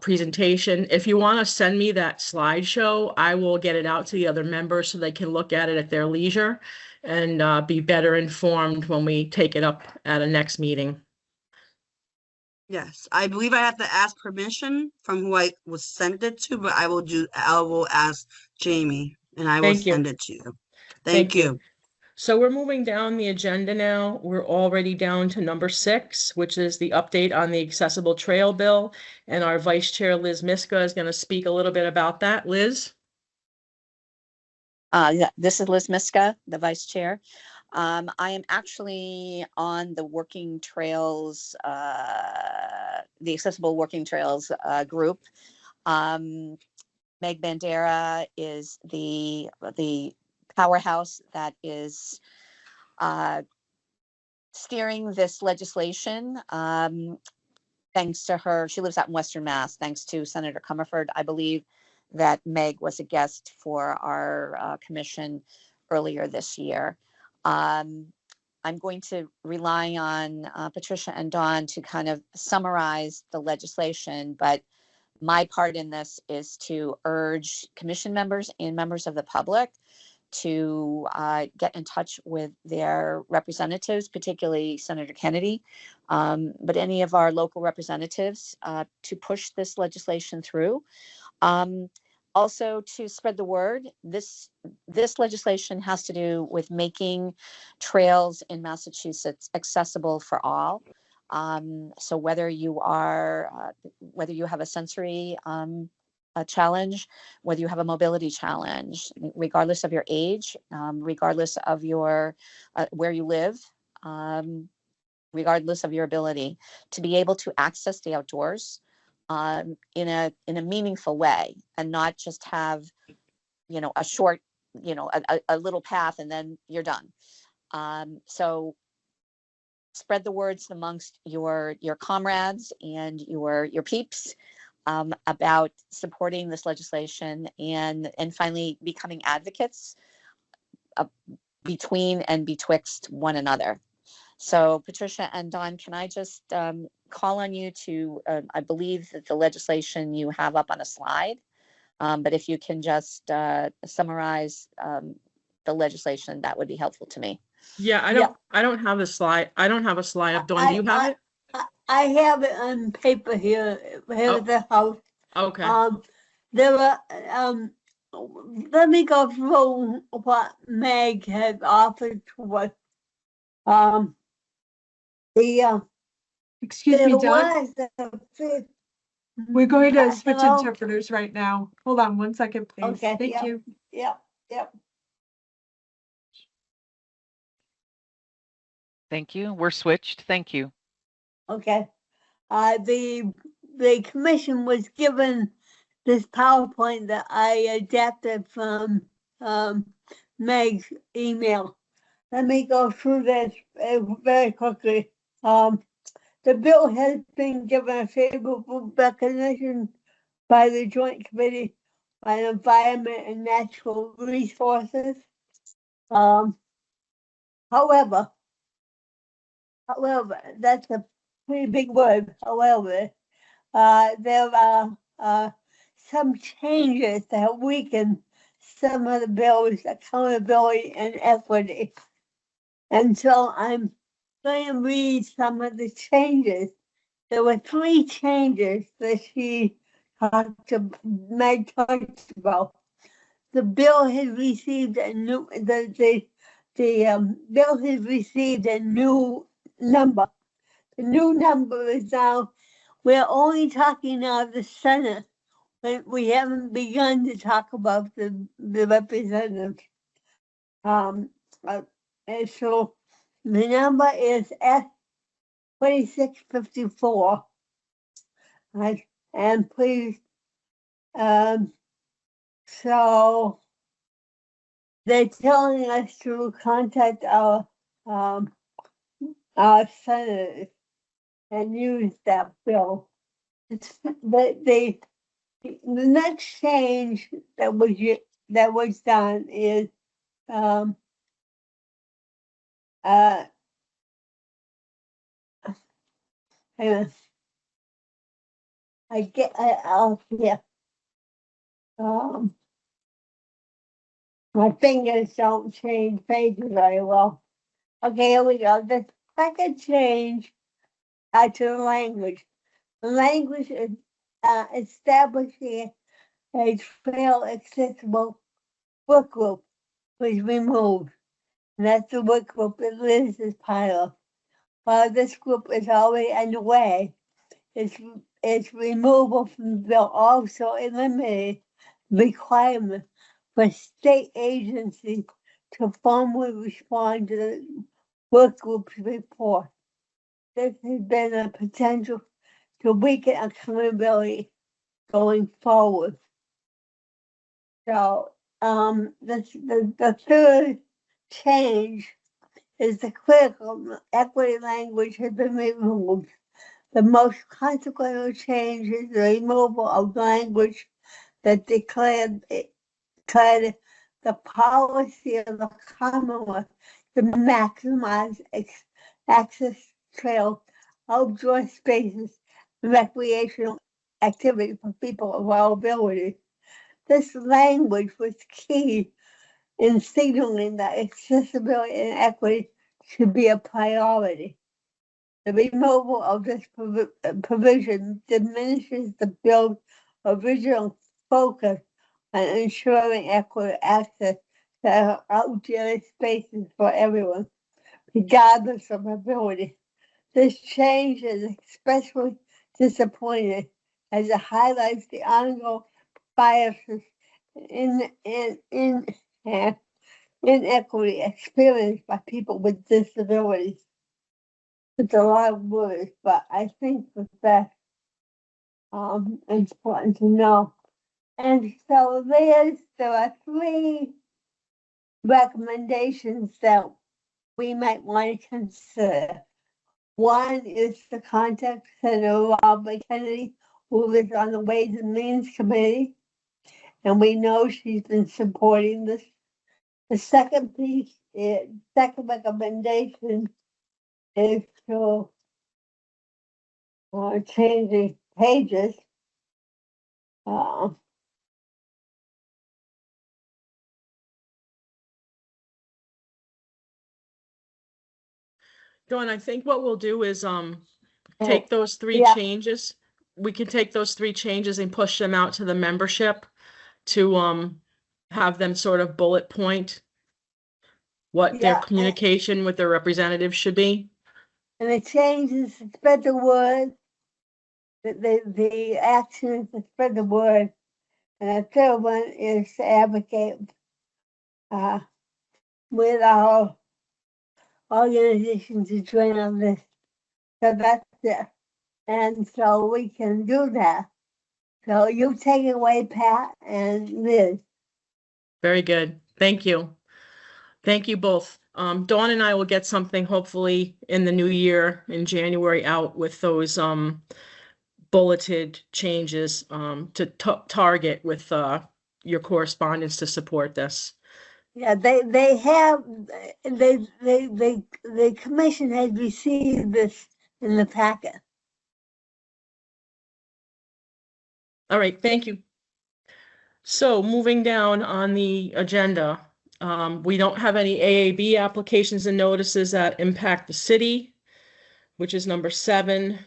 presentation. If you want to send me that slideshow, I will get it out to the other members so they can look at it at their leisure and be better informed when we take it up at a next meeting. Yes, I believe I have to ask permission from who I was sent it to, but I will ask Jamie and I will Thank you. send it to you. Thank you. So we're moving down the agenda now. We're already down to number 6, which is the update on the accessible trail bill. And our Vice Chair, Liz Miska, is going to speak a little bit about that. Liz? Yeah, this is Liz Miska, the Vice Chair. I am actually on the Working Trails, the Accessible Working Trails group. Meg Bandera is the powerhouse that is steering this legislation. Thanks to her, she lives out in Western Mass, thanks to Senator Comerford. I believe that Meg was a guest for our commission earlier this year. I'm going to rely on Patricia and Dawn to kind of summarize the legislation, but my part in this is to urge commission members and members of the public to get in touch with their representatives, particularly Senator Kennedy, but any of our local representatives to push this legislation through. Also to spread the word. This legislation has to do with making trails in Massachusetts accessible for all. So whether you have a sensory a challenge, whether you have a mobility challenge, regardless of your age, regardless of your where you live, regardless of your ability to be able to access the outdoors in a meaningful way, and not just have, a short, a little path and then you're done. So spread the words amongst your comrades and your peeps about supporting this legislation and finally becoming advocates between and betwixt one another. So Patricia and Dawn, can I just call on you to, I believe that the legislation you have up on a slide, but if you can just summarize the legislation, that would be helpful to me. Yeah, I don't have a slide. I don't have a slide up. Dawn, do you have it? I have it on paper here at the house. Okay. There were, let me go through what Meg has offered to us. Excuse me, Dawn. We're going to switch interpreters right now. Hold on 1 second, please. Okay. Thank you. Yep. Thank you. We're switched. Thank you. Okay. The commission was given this PowerPoint that I adapted from Meg's email. Let me go through this very quickly. The bill has been given a favorable recognition by the Joint Committee on Environment and Natural Resources. However, that's a pretty big word. However, there are some changes that weaken some of the bill's accountability and equity. And so I'm going to read some of the changes. There were 3 changes that Meg talked about. The bill has received a new, the bill has received a new number. The new number is now, we're only talking now the Senate, but we haven't begun to talk about the representatives. And so the number is S2654. Right, and please, so they're telling us to contact our senators and use that bill. The next change that was done is hang on. My fingers don't change pages very well. Okay, here we go. The second change to the language. The language is establishing a trail accessible work group was removed. And that's the work group that Liz is part of. While this group is already underway, its removal from the bill also eliminated requirement for state agencies to formally respond to the work group's report. This has been a potential to weaken accountability going forward. So the third change is the critical equity language has been removed. The most consequential change is the removal of language that declared the policy of the Commonwealth to maximize access trail, outdoor spaces, and recreational activity for people of all abilities. This language was key in signaling that accessibility and equity should be a priority. The removal of this provision diminishes the bill's original focus on ensuring equitable access to outdoor spaces for everyone, regardless of ability. This change is especially disappointing as it highlights the ongoing biases in inequity experienced by people with disabilities. It's a lot of words, but I think that's important to know. And so there are 3 recommendations that we might want to consider. One is to contact Senator Robert Kennedy, who is on the Ways and Means Committee, and we know she's been supporting this. The second recommendation is to change the pages. Dawn, I think what we'll do is take those 3 changes. We can take those 3 changes and push them out to the membership to have them sort of bullet point what their communication with their representatives should be. And the change is to spread the word. The action is to spread the word. And the third one is to advocate with our organization to join on this. So that's it. And so we can do that. So you take it away, Pat and Liz. Very good. Thank you. Thank you both. Dawn and I will get something hopefully in the new year in January out with those bulleted changes to target with your correspondence to support this. Yeah, the commission has received this in the packet. All right, thank you. So moving down on the agenda, We don't have any AAB applications and notices that impact the city, which is number 7.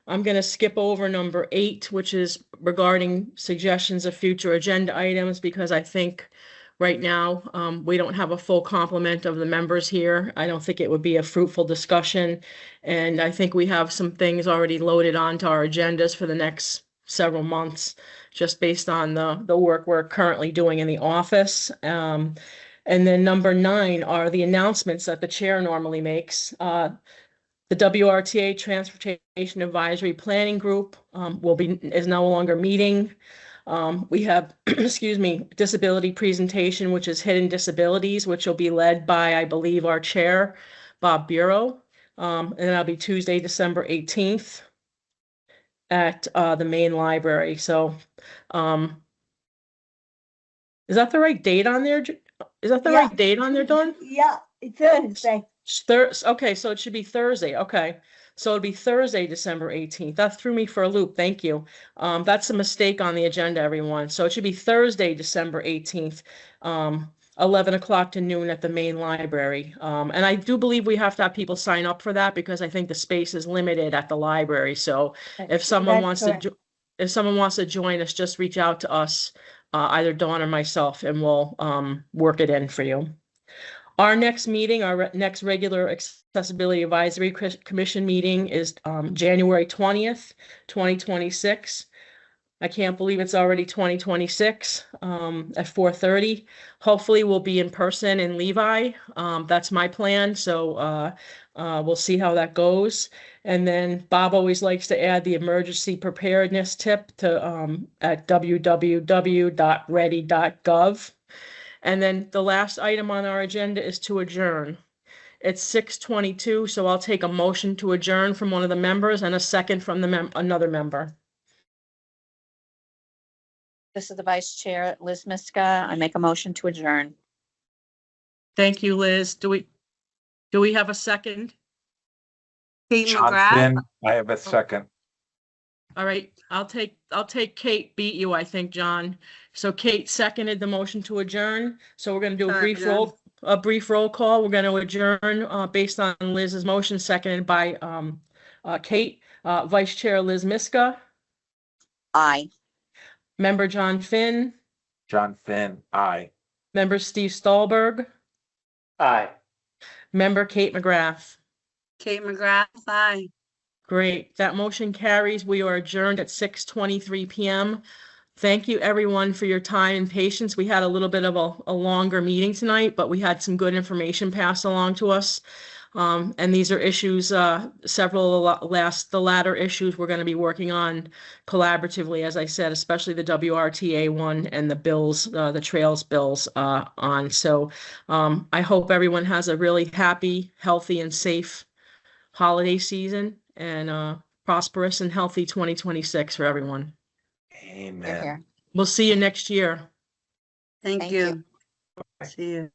I'm going to skip over number 8, which is regarding suggestions of future agenda items, because I think right now we don't have a full complement of the members here. I don't think it would be a fruitful discussion. And I think we have some things already loaded onto our agendas for the next several months, just based on the work we're currently doing in the office. And then number 9 are the announcements that the chair normally makes. The WRTA Transportation Advisory Planning Group is no longer meeting. We have, excuse me, disability presentation, which is hidden disabilities, which will be led by, I believe, our chair, Bob Bureau. And that'll be Tuesday, December 18th at the main library. So is that the right date on there? Is that the Yeah. right date on there, Dawn? Yeah, it's Thursday. Okay, so it should be Thursday. Okay. So it'll be Thursday, December 18th. That threw me for a loop. Thank you. That's a mistake on the agenda, everyone. So it should be Thursday, December 18th, 11 o'clock to noon at the main library. And I do believe we have to have people sign up for that, because I think the space is limited at the library. So if someone wants to join us, just reach out to us, either Dawn or myself, and we'll work it in for you. Our next meeting, our next regular Accessibility Advisory Commission meeting is January 20th, 2026. I can't believe it's already 2026 at 4:30. Hopefully we'll be in person in Levi. That's my plan. So we'll see how that goes. And then Bob always likes to add the emergency preparedness tip to at www.ready.gov. And then the last item on our agenda is to adjourn. It's 6:22, so I'll take a motion to adjourn from one of the members and a second from another member. This is the Vice Chair, Liz Miska. I make a motion to adjourn. Thank you, Liz. Do we have a second? Kate John McGrath. Finn, I have a second. All right, I'll take Kate beat you, I think, John. So Kate seconded the motion to adjourn. So we're going to do a brief roll call. We're going to adjourn based on Liz's motion, seconded by Kate. Vice Chair Liz Miska. Aye. Member John Finn. John Finn, aye. Member Steve Stallberg. Aye. Member Kate McGrath. Kate McGrath, aye. Great. That motion carries. We are adjourned at 6:23 p.m. Thank you, everyone, for your time and patience. We had a little bit of a longer meeting tonight, but we had some good information passed along to us. And these are issues, several of the latter issues we're going to be working on collaboratively, as I said, especially the WRTA one and the bills, the trails bills on. So I hope everyone has a really happy, healthy, and safe holiday season, and prosperous and healthy 2026 for everyone. Amen. We'll see you next year. Thank you. See you.